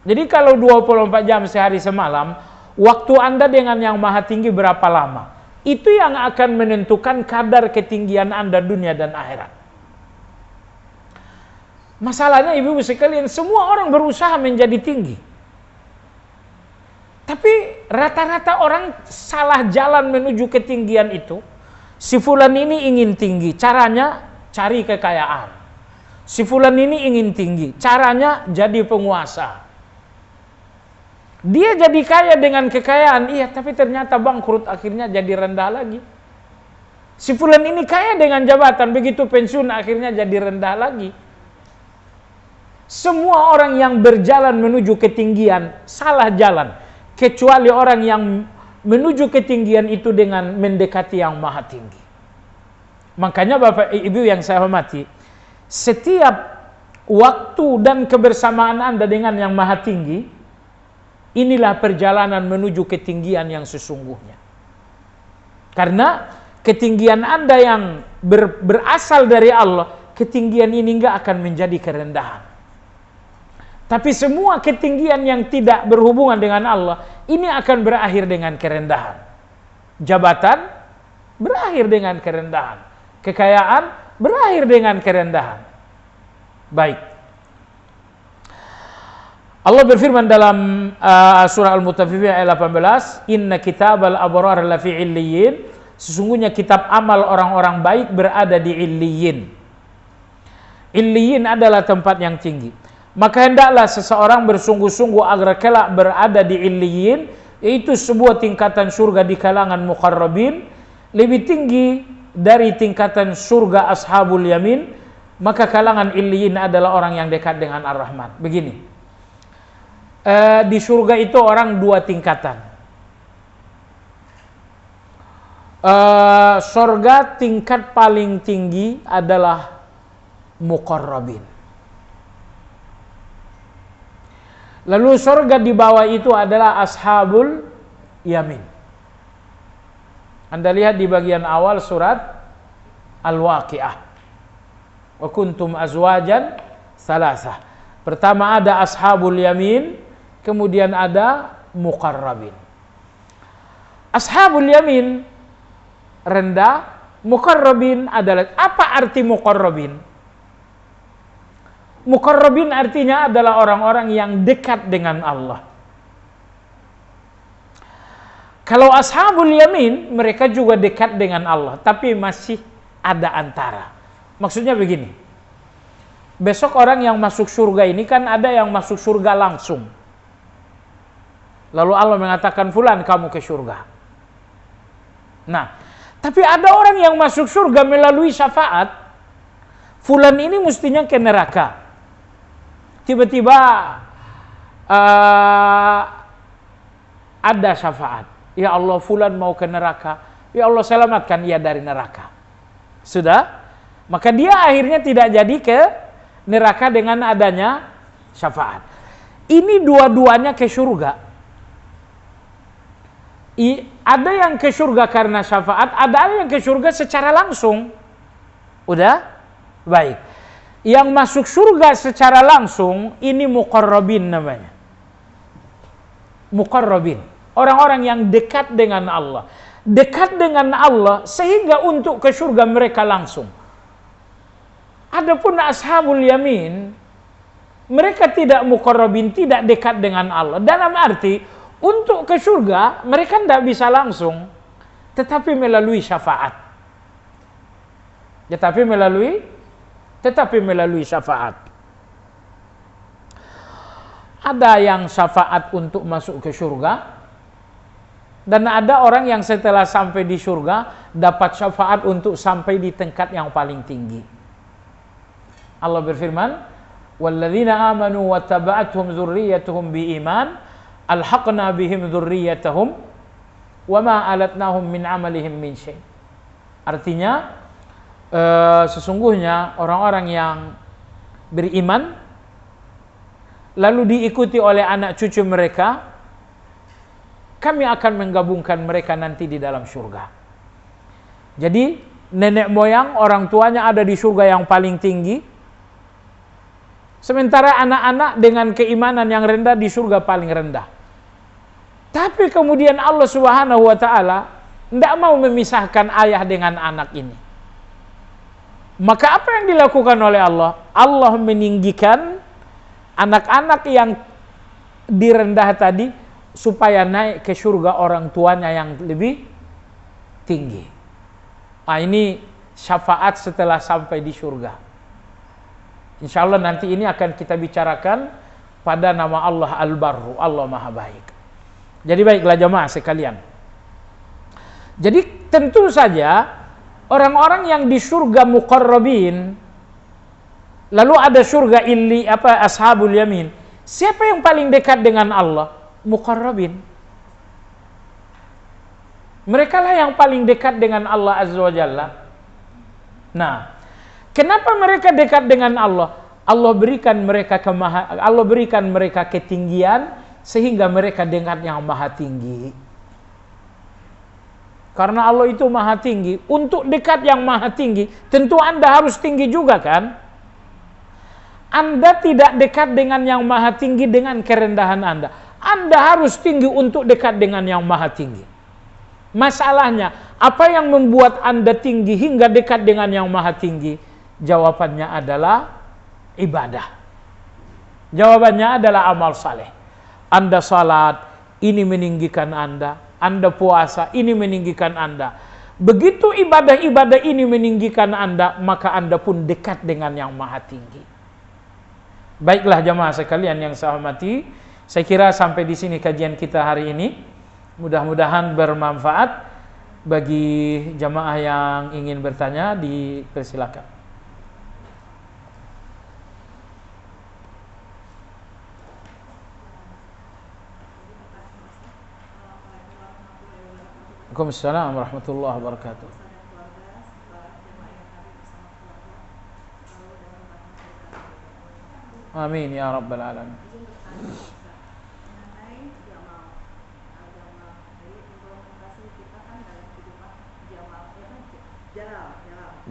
Jadi kalau 24 jam sehari semalam, waktu Anda dengan yang maha tinggi berapa lama? Itu yang akan menentukan kadar ketinggian Anda dunia dan akhirat. Masalahnya ibu-ibu sekalian, semua orang berusaha menjadi tinggi. Tapi rata-rata orang salah jalan menuju ketinggian itu. Si fulan ini ingin tinggi, caranya cari kekayaan. Si fulan ini ingin tinggi, caranya jadi penguasa. Dia jadi kaya dengan kekayaan, iya, tapi ternyata bangkrut, akhirnya jadi rendah lagi. Si fulan ini kaya dengan jabatan, begitu pensiun akhirnya jadi rendah lagi. Semua orang yang berjalan menuju ketinggian salah jalan, kecuali orang yang menuju ketinggian itu dengan mendekati yang maha tinggi. Makanya Bapak Ibu yang saya hormati, setiap waktu dan kebersamaan Anda dengan yang maha tinggi, inilah perjalanan menuju ketinggian yang sesungguhnya. Karena ketinggian Anda yang berasal dari Allah, ketinggian ini enggak akan menjadi kerendahan. Tapi semua ketinggian yang tidak berhubungan dengan Allah, ini akan berakhir dengan kerendahan. Jabatan berakhir dengan kerendahan. Kekayaan berakhir dengan kerendahan. Baik. Allah berfirman dalam surah Al-Mutaffifin ayat 18, "Inna kitabal abrar lafi illiyin." Sesungguhnya kitab amal orang-orang baik berada di illiyin. Illiyin adalah tempat yang tinggi. Maka hendaklah seseorang bersungguh-sungguh agar kelak berada di illiyin, yaitu sebuah tingkatan surga di kalangan muqarrabin, lebih tinggi dari tingkatan surga ashabul yamin. Maka kalangan illiyin adalah orang yang dekat dengan Ar-Rahman. Begini, di surga itu orang dua tingkatan. Surga tingkat paling tinggi adalah muqarrabin. Lalu surga di bawah itu adalah ashabul yamin. Anda lihat di bagian awal surat Al-Waqiah. Wa kuntum azwajan salasah. Pertama ada ashabul yamin, kemudian ada muqarrabin. Ashabul yamin rendah, muqarrabin adalah, apa arti muqarrabin? Muqarrabin artinya adalah orang-orang yang dekat dengan Allah. Kalau ashabul yamin, mereka juga dekat dengan Allah, tapi masih ada antara. Maksudnya begini, besok orang yang masuk surga ini kan ada yang masuk surga langsung. Lalu Allah mengatakan, fulan kamu ke surga. Nah, tapi ada orang yang masuk surga melalui syafaat. fulan ini mestinya ke neraka. Tiba-tiba ada syafaat. Ya Allah, fulan mau ke neraka. Ya Allah, selamatkan ia dari neraka. Sudah? Maka dia akhirnya tidak jadi ke neraka dengan adanya syafaat. Ini dua-duanya ke surga. Ada yang ke surga karena syafaat, ada yang ke surga secara langsung. Udah? Baik. Yang masuk surga secara langsung, ini muqarrabin namanya. Muqarrabin. Orang-orang yang dekat dengan Allah. Dekat dengan Allah sehingga untuk ke surga mereka langsung. Adapun ashabul yamin, mereka tidak muqarrabin, tidak dekat dengan Allah. Dalam arti, untuk ke surga, mereka tidak bisa langsung, tetapi melalui syafaat. Tetapi melalui syafaat. Ada yang syafaat untuk masuk ke surga, dan ada orang yang setelah sampai di surga, dapat syafaat untuk sampai di tingkat yang paling tinggi. Allah berfirman, "Walladzina amanu wattaba'athum dzurriyyatuhum biiman, alhaqna bihim dzurriyyatahum wama alatnahum min amalihim min syai'." Artinya sesungguhnya orang-orang yang beriman lalu diikuti oleh anak cucu mereka, kami akan menggabungkan mereka nanti di dalam surga. Jadi nenek moyang, orang tuanya ada di surga yang paling tinggi, sementara anak-anak dengan keimanan yang rendah di surga paling rendah. Tapi kemudian Allah Subhanahu wa taala tidak mau memisahkan ayah dengan anak ini. Maka apa yang dilakukan oleh Allah? Allah meninggikan anak-anak yang direndah tadi supaya naik ke surga orang tuanya yang lebih tinggi. Nah, ini syafaat setelah sampai di surga. Insya Allah nanti ini akan kita bicarakan pada nama Allah Al-Barru, Allah Maha Baik. Jadi baiklah jemaah sekalian. Jadi tentu saja orang-orang yang di surga muqarrabin, lalu ada surga ashabul yamin. Siapa yang paling dekat dengan Allah? Muqarrabin. Mereka lah yang paling dekat dengan Allah Azza wa Jalla. Nah, kenapa mereka dekat dengan Allah? Allah berikan mereka ketinggian sehingga mereka dengar yang maha tinggi. Karena Allah itu maha tinggi. Untuk dekat yang maha tinggi, tentu Anda harus tinggi juga kan? Anda tidak dekat dengan yang maha tinggi dengan kerendahan Anda. Anda harus tinggi untuk dekat dengan yang maha tinggi. Masalahnya, apa yang membuat Anda tinggi hingga dekat dengan yang maha tinggi? Jawabannya adalah ibadah. Jawabannya adalah amal saleh. Anda salat, ini meninggikan Anda. Anda puasa, ini meninggikan Anda. Begitu ibadah-ibadah ini meninggikan Anda, maka Anda pun dekat dengan yang maha tinggi. Baiklah jemaah sekalian yang saya hormati, saya kira sampai di sini kajian kita hari ini. Mudah-mudahan bermanfaat. Bagi jemaah yang ingin bertanya, dipersilakan. Waalaikumsalam warahmatullahi wabarakatuh. Amin ya rabbal alamin.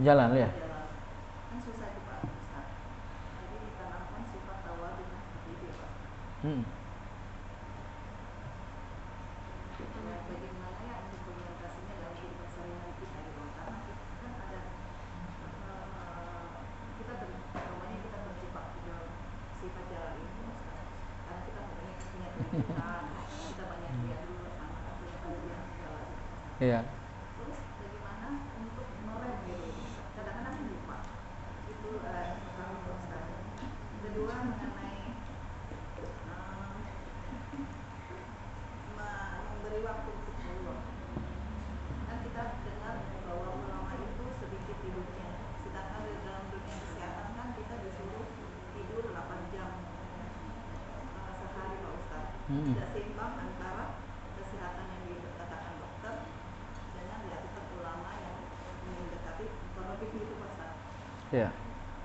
Jalan ya. Kan susah itu Pak Ustaz. Jadi ditanamkan sifat tawadhu seperti itu Pak. Bagaimana ya implementasinya dalam kehidupan sehari-hari kita gitu. Karena kan ada kita terjebak di dalam sifat jalan itu Ustaz. Karena kita punya kehidupan, kita banyak lihat dulu anak-anak punya kajian segala gitu. Iya. Terus bagaimana untuk merem gitu. Kadang-kadang lupa. Itu pertama Ustaz. Kedua mengenai memberi waktu untuk Allah. Kan kita dengar bahwa ulama itu sedikit hidupnya, sedangkan di dalam dunia kesehatan tidak seimbang antara kesehatan yang dikatakan dokter dengan dilakukan ulama yang mendekati pornografi itu pasal. Ya.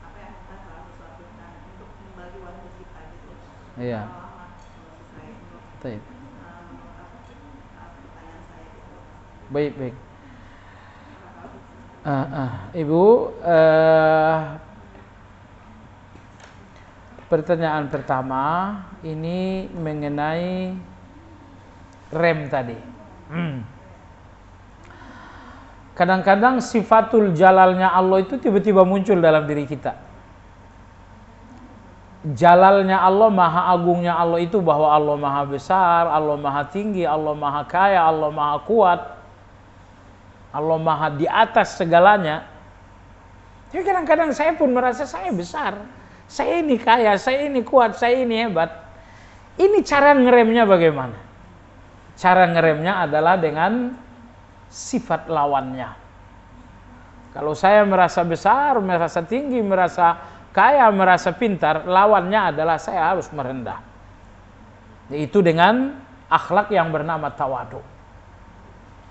Apa yang kita selalu suatukan untuk membagi wajib kita gitu. Iya. Lama kalau saya itu. Baik. Pertanyaan saya gitu. Baik. Ibu, pertanyaan pertama ini mengenai rem tadi. Kadang-kadang sifatul jalalnya Allah itu tiba-tiba muncul dalam diri kita. Jalalnya Allah, maha agungnya Allah itu bahwa Allah maha besar, Allah maha tinggi, Allah maha kaya, Allah maha kuat, Allah maha di atas segalanya. Tapi kadang-kadang saya pun merasa saya besar, saya ini kaya, saya ini kuat, saya ini hebat. Ini cara ngeremnya bagaimana? Cara ngeremnya adalah dengan sifat lawannya. Kalau saya merasa besar, merasa tinggi, merasa kaya, merasa pintar, lawannya adalah saya harus merendah. Yaitu dengan akhlak yang bernama tawadu.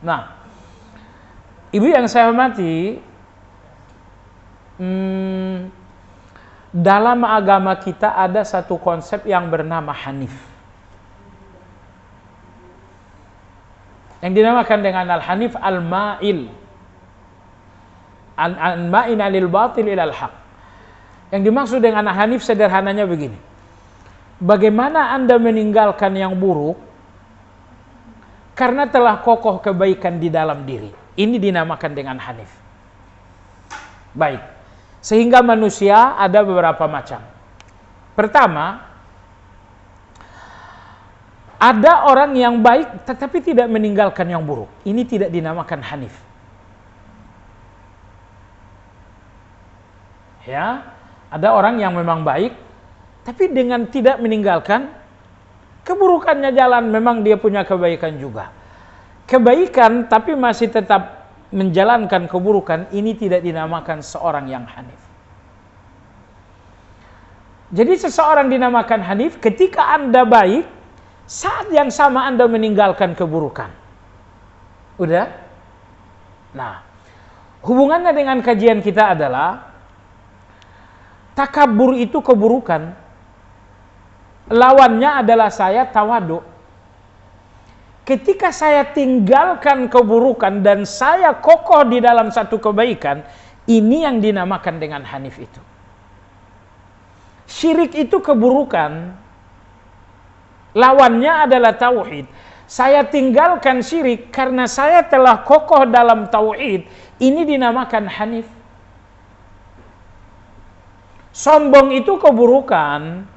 Nah, ibu yang saya hormati, dalam agama kita ada satu konsep yang bernama Hanif, yang dinamakan dengan Al-Hanif Al-Ma'il, Al-Ma'in alil batil ilal haq. Yang dimaksud dengan Hanif sederhananya begini: bagaimana Anda meninggalkan yang buruk karena telah kokoh kebaikan di dalam diri. Ini dinamakan dengan Hanif. Baik. Sehingga manusia ada beberapa macam. Pertama, ada orang yang baik tetapi tidak meninggalkan yang buruk. Ini tidak dinamakan Hanif. Ya, ada orang yang memang baik tapi dengan tidak meninggalkan keburukannya jalan, memang dia punya kebaikan juga. Kebaikan tapi masih tetap menjalankan keburukan, ini tidak dinamakan seorang yang Hanif. Jadi seseorang dinamakan Hanif ketika Anda baik, saat yang sama Anda meninggalkan keburukan. Udah? Nah, hubungannya dengan kajian kita adalah takabur itu keburukan. Lawannya adalah saya tawadu. Ketika saya tinggalkan keburukan dan saya kokoh di dalam satu kebaikan, ini yang dinamakan dengan Hanif itu. Syirik itu keburukan, lawannya adalah tauhid. Saya tinggalkan syirik karena saya telah kokoh dalam tauhid, ini dinamakan Hanif. Sombong itu keburukan.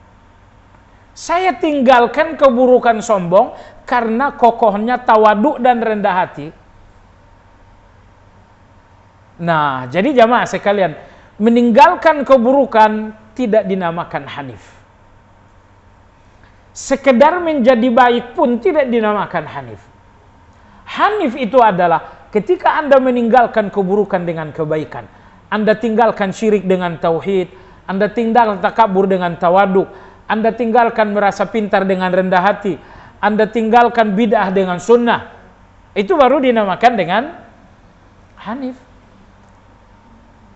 Saya tinggalkan keburukan sombong karena kokohnya tawadu dan rendah hati. Nah, jadi jamaah sekalian, meninggalkan keburukan tidak dinamakan Hanif. Sekedar menjadi baik pun tidak dinamakan Hanif. Hanif itu adalah ketika Anda meninggalkan keburukan dengan kebaikan. Anda tinggalkan syirik dengan tauhid, Anda tinggalkan takabur dengan tawadu, Anda tinggalkan merasa pintar dengan rendah hati, Anda tinggalkan bid'ah dengan sunnah. Itu baru dinamakan dengan Hanif.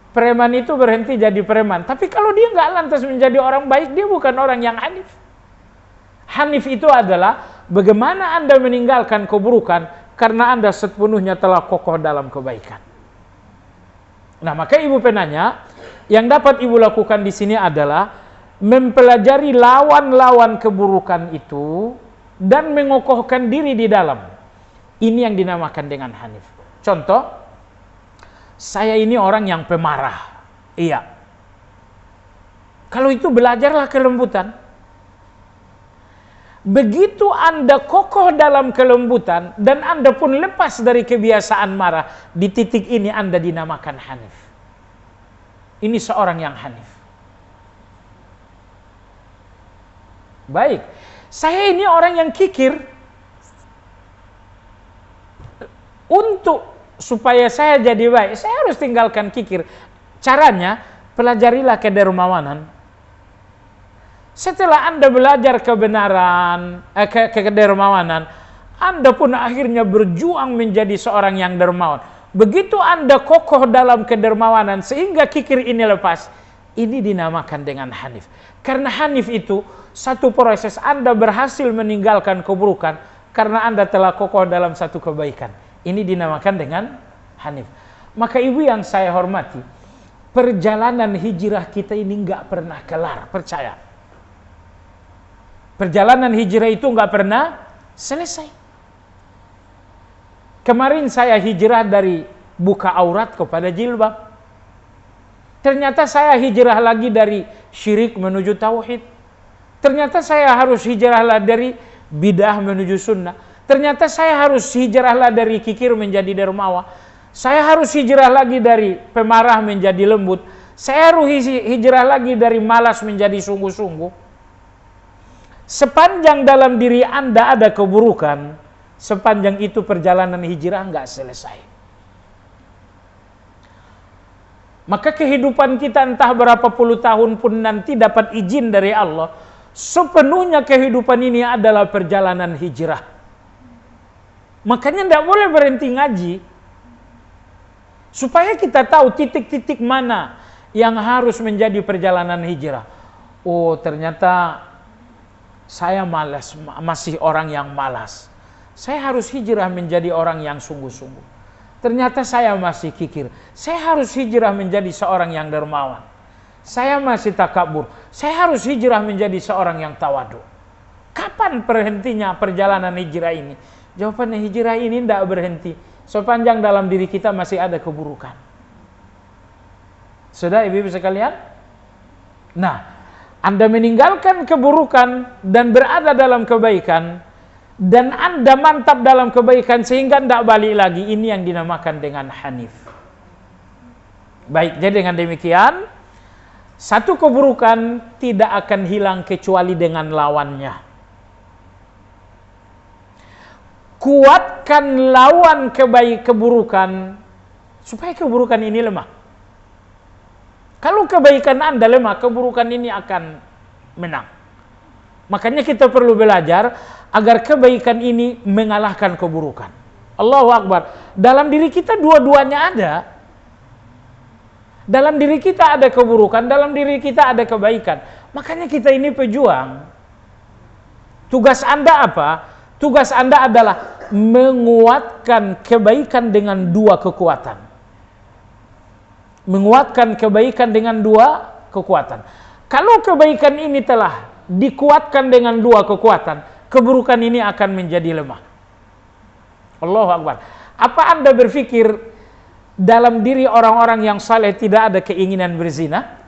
Preman itu berhenti jadi preman. Tapi kalau dia nggak lantas menjadi orang baik, dia bukan orang yang Hanif. Hanif itu adalah bagaimana Anda meninggalkan keburukan karena Anda sepenuhnya telah kokoh dalam kebaikan. Nah, maka ibu penanya, yang dapat ibu lakukan di sini adalah mempelajari lawan-lawan keburukan itu dan mengokohkan diri di dalam. Ini yang dinamakan dengan Hanif. Contoh, saya ini orang yang pemarah. Iya. Kalau itu belajarlah kelembutan. Begitu Anda kokoh dalam kelembutan dan Anda pun lepas dari kebiasaan marah, di titik ini Anda dinamakan Hanif. Ini seorang yang Hanif. Baik, saya ini orang yang kikir. Untuk supaya saya jadi baik, saya harus tinggalkan kikir. Caranya, pelajarilah kedermawanan. Setelah Anda belajar kebenaran, kedermawanan, Anda pun akhirnya berjuang menjadi seorang yang dermawan. Begitu Anda kokoh dalam kedermawanan sehingga kikir ini lepas, ini dinamakan dengan hanif. Karena hanif itu satu proses Anda berhasil meninggalkan keburukan karena Anda telah kokoh dalam satu kebaikan. Ini dinamakan dengan hanif. Maka ibu yang saya hormati, perjalanan hijrah kita ini nggak pernah kelar, percaya. Perjalanan hijrah itu nggak pernah selesai. Kemarin saya hijrah dari buka aurat kepada jilbab. Ternyata saya hijrah lagi dari syirik menuju tauhid. Ternyata saya harus hijrahlah dari bidah menuju sunnah. Ternyata saya harus hijrahlah dari kikir menjadi dermawan. Saya harus hijrah lagi dari pemarah menjadi lembut. Saya harus hijrah lagi dari malas menjadi sungguh-sungguh. Sepanjang dalam diri Anda ada keburukan, sepanjang itu perjalanan hijrah nggak selesai. Maka kehidupan kita entah berapa puluh tahun pun nanti dapat izin dari Allah, sepenuhnya kehidupan ini adalah perjalanan hijrah. Makanya tidak boleh berhenti ngaji, supaya kita tahu titik-titik mana yang harus menjadi perjalanan hijrah. Oh, ternyata saya malas, masih orang yang malas. Saya harus hijrah menjadi orang yang sungguh-sungguh. Ternyata saya masih kikir. Saya harus hijrah menjadi seorang yang dermawan. Saya masih takabur. Saya harus hijrah menjadi seorang yang tawadu. Kapan berhentinya perjalanan hijrah ini? Jawabannya, hijrah ini tidak berhenti sepanjang dalam diri kita masih ada keburukan. Sudah ibu-ibu sekalian? Nah, Anda meninggalkan keburukan dan berada dalam kebaikan, dan Anda mantap dalam kebaikan sehingga tidak balik lagi. Ini yang dinamakan dengan hanif. Baik, jadi dengan demikian, satu keburukan tidak akan hilang kecuali dengan lawannya. Kuatkan lawan keburukan supaya keburukan ini lemah. Kalau kebaikan Anda lemah, keburukan ini akan menang. Makanya kita perlu belajar agar kebaikan ini mengalahkan keburukan. Allahu Akbar. Dalam diri kita dua-duanya ada. Dalam diri kita ada keburukan, dalam diri kita ada kebaikan. Makanya kita ini pejuang. Tugas Anda apa? Tugas Anda adalah menguatkan kebaikan dengan dua kekuatan. Menguatkan kebaikan dengan dua kekuatan. Kalau kebaikan ini telah dikuatkan dengan dua kekuatan, keburukan ini akan menjadi lemah. Allahu Akbar. Apa Anda berpikir dalam diri orang-orang yang saleh tidak ada keinginan berzina?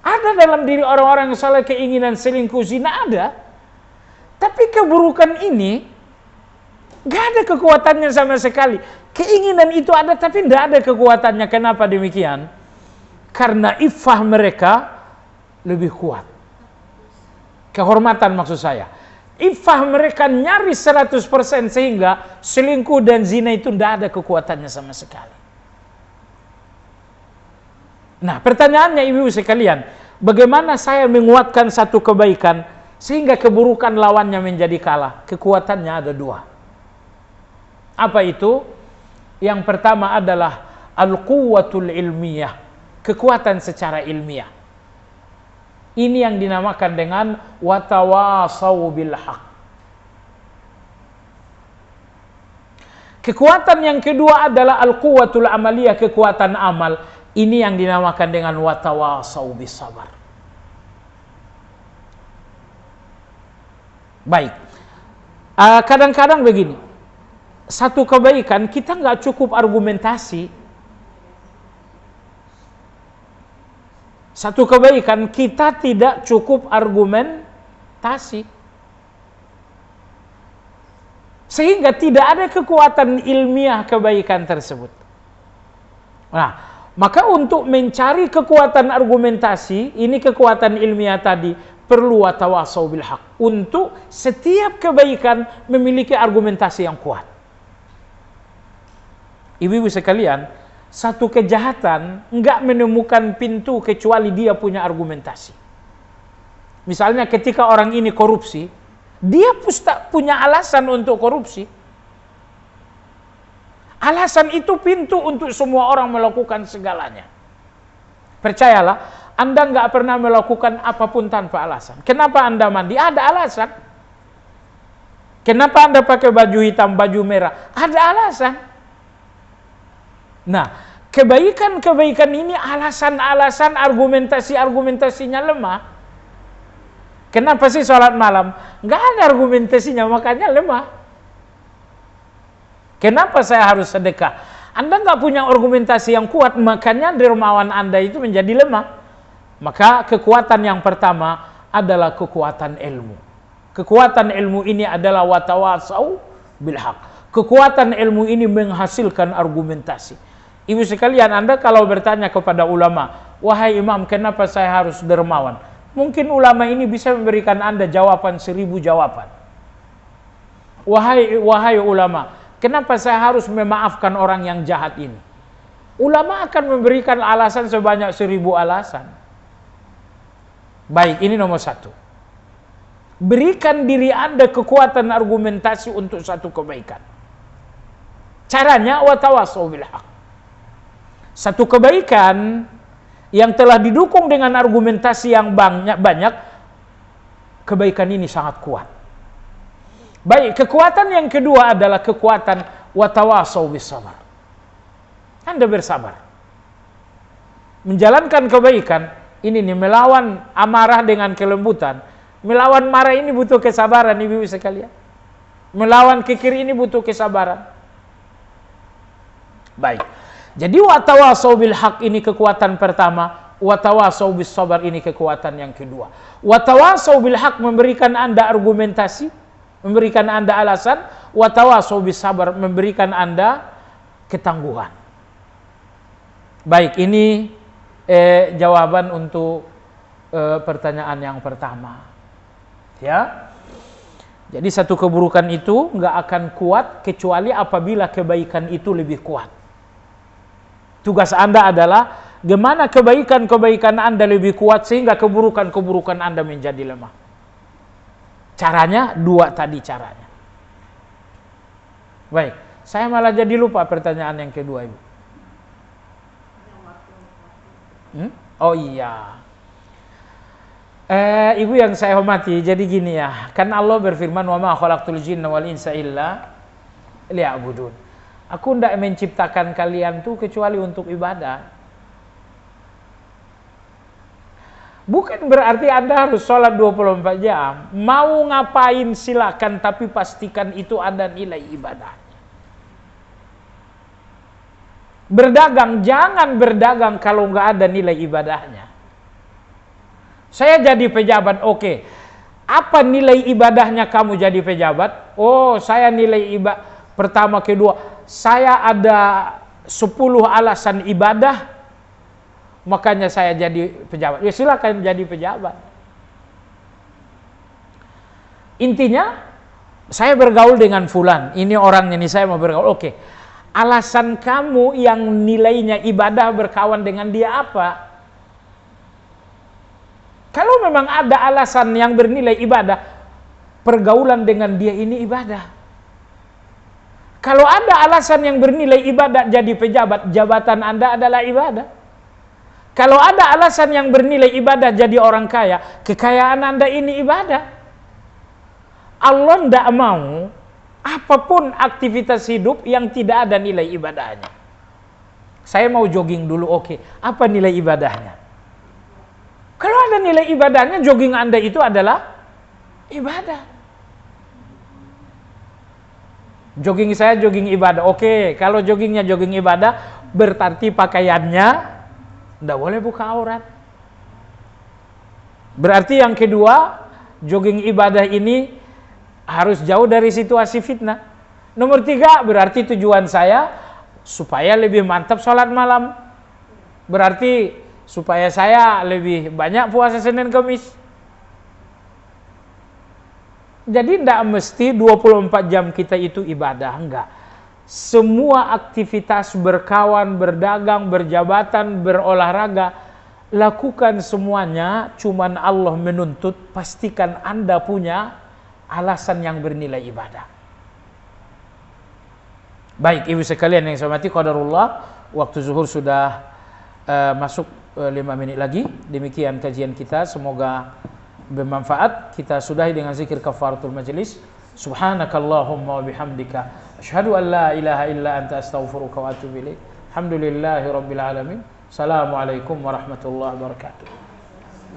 Ada dalam diri orang-orang yang saleh keinginan selingkuh, zina, ada. Tapi keburukan ini gak ada kekuatannya sama sekali. Keinginan itu ada tapi tidak ada kekuatannya. Kenapa demikian? Karena iffah mereka lebih kuat. Kehormatan maksud saya. Iffah mereka nyaris 100% sehingga selingkuh dan zina itu tidak ada kekuatannya sama sekali. Nah, pertanyaannya ibu sekalian, bagaimana saya menguatkan satu kebaikan sehingga keburukan lawannya menjadi kalah? Kekuatannya ada dua. Apa itu? Yang pertama adalah al-quwwatul ilmiyah, kekuatan secara ilmiah. Ini yang dinamakan dengan watawasau bil haq. Kekuatan yang kedua adalah al-quwwatul amaliyah, kekuatan amal. Ini yang dinamakan dengan watawasau bis sabar. Baik. Kadang-kadang begini. Satu kebaikan kita nggak cukup argumentasi. Satu kebaikan kita tidak cukup argumentasi. Sehingga tidak ada kekuatan ilmiah kebaikan tersebut. Nah, maka untuk mencari kekuatan argumentasi, ini kekuatan ilmiah tadi, perlu watawasau bil haq. Untuk setiap kebaikan memiliki argumentasi yang kuat. Ibu-ibu sekalian, satu kejahatan enggak menemukan pintu kecuali dia punya argumentasi. Misalnya ketika orang ini korupsi, dia punya alasan untuk korupsi. Alasan itu pintu untuk semua orang melakukan segalanya. Percayalah, Anda nggak pernah melakukan apapun tanpa alasan. Kenapa Anda mandi? Ada alasan. Kenapa Anda pakai baju hitam, baju merah? Ada alasan. Nah, kebaikan-kebaikan ini alasan-alasan, argumentasinya lemah. Kenapa sih sholat malam? Nggak ada argumentasinya, makanya lemah. Kenapa saya harus sedekah? Anda nggak punya argumentasi yang kuat, makanya dermawan Anda itu menjadi lemah. Maka kekuatan yang pertama adalah kekuatan ilmu. Kekuatan ilmu ini adalah watawasau bilhaq. Kekuatan ilmu ini menghasilkan argumentasi. Ibu sekalian, Anda kalau bertanya kepada ulama, wahai imam, kenapa saya harus dermawan? Mungkin ulama ini bisa memberikan Anda jawaban 1000 jawaban. Wahai ulama, kenapa saya harus memaafkan orang yang jahat ini? Ulama akan memberikan alasan sebanyak 1000 alasan. Baik, ini nomor 1. Berikan diri Anda kekuatan argumentasi untuk satu kebaikan. Caranya watawasau bil haq. Satu kebaikan yang telah didukung dengan argumentasi yang banyak, kebaikan ini sangat kuat. Baik, kekuatan yang kedua adalah kekuatan watawasau bis sabar. Anda bersabar. Menjalankan kebaikan ini nih, melawan amarah dengan kelembutan. Melawan marah ini butuh kesabaran, ibu sekalian. Melawan kikir ini butuh kesabaran. Baik. Jadi watawasau bil haq ini kekuatan pertama, watawasau bis sabar ini kekuatan yang kedua. Watawasau bil haq memberikan Anda argumentasi, memberikan Anda alasan, watawasau bis sabar memberikan Anda ketangguhan. Baik, ini jawaban untuk pertanyaan yang pertama. Ya. Jadi satu keburukan itu nggak akan kuat kecuali apabila kebaikan itu lebih kuat. Tugas Anda adalah gimana kebaikan-kebaikan Anda lebih kuat sehingga keburukan-keburukan Anda menjadi lemah. Caranya 2 tadi caranya. Baik, saya malah jadi lupa pertanyaan yang kedua, Ibu. Oh iya. Ibu yang saya hormati, jadi gini ya, kan Allah berfirman, wa ma khalaqtul jinna wal insa illa liya'budun. Aku tidak menciptakan kalian tuh kecuali untuk ibadah. Bukan berarti Anda harus sholat 24 jam. Mau ngapain silakan, tapi pastikan itu ada nilai ibadahnya. Berdagang, jangan berdagang kalau nggak ada nilai ibadahnya. Saya jadi pejabat, oke. Apa nilai ibadahnya kamu jadi pejabat? Oh, saya nilai pertama, kedua, saya ada 10 alasan ibadah, makanya saya jadi pejabat. Ya silakan jadi pejabat. Intinya, saya bergaul dengan fulan. Ini orangnya nih, saya mau bergaul. Oke. Alasan kamu yang nilainya ibadah berkawan dengan dia apa? Kalau memang ada alasan yang bernilai ibadah, pergaulan dengan dia ini ibadah. Kalau ada alasan yang bernilai ibadah jadi pejabat, jabatan Anda adalah ibadah. Kalau ada alasan yang bernilai ibadah jadi orang kaya, kekayaan Anda ini ibadah. Allah tidak mau apapun aktivitas hidup yang tidak ada nilai ibadahnya. Saya mau jogging dulu, oke. Apa nilai ibadahnya? Kalau ada nilai ibadahnya, jogging Anda itu adalah ibadah. Jogging saya jogging ibadah. Oke, kalau joggingnya jogging ibadah, berarti pakaiannya tidak boleh buka aurat. Berarti yang kedua, jogging ibadah ini harus jauh dari situasi fitnah. Nomor 3, berarti tujuan saya supaya lebih mantap sholat malam. Berarti supaya saya lebih banyak puasa Senin Kamis. Jadi tidak mesti 24 jam kita itu ibadah, enggak. Semua aktivitas berkawan, berdagang, berjabatan, berolahraga, lakukan semuanya, cuman Allah menuntut, pastikan Anda punya alasan yang bernilai ibadah. Baik, ibu sekalian yang saya hormati, qadarullah, waktu zuhur sudah masuk 5 menit lagi. Demikian kajian kita, semoga bermanfaat. Kita sudahi dengan zikir kafaratul majlis. Subhanakallahumma wa bihamdika asyhadu an la ilaha illa anta astaghfiruka wa atubu ilaik. Alhamdulillahi rabbil alamin. Assalamualaikum warahmatullahi wabarakatuh.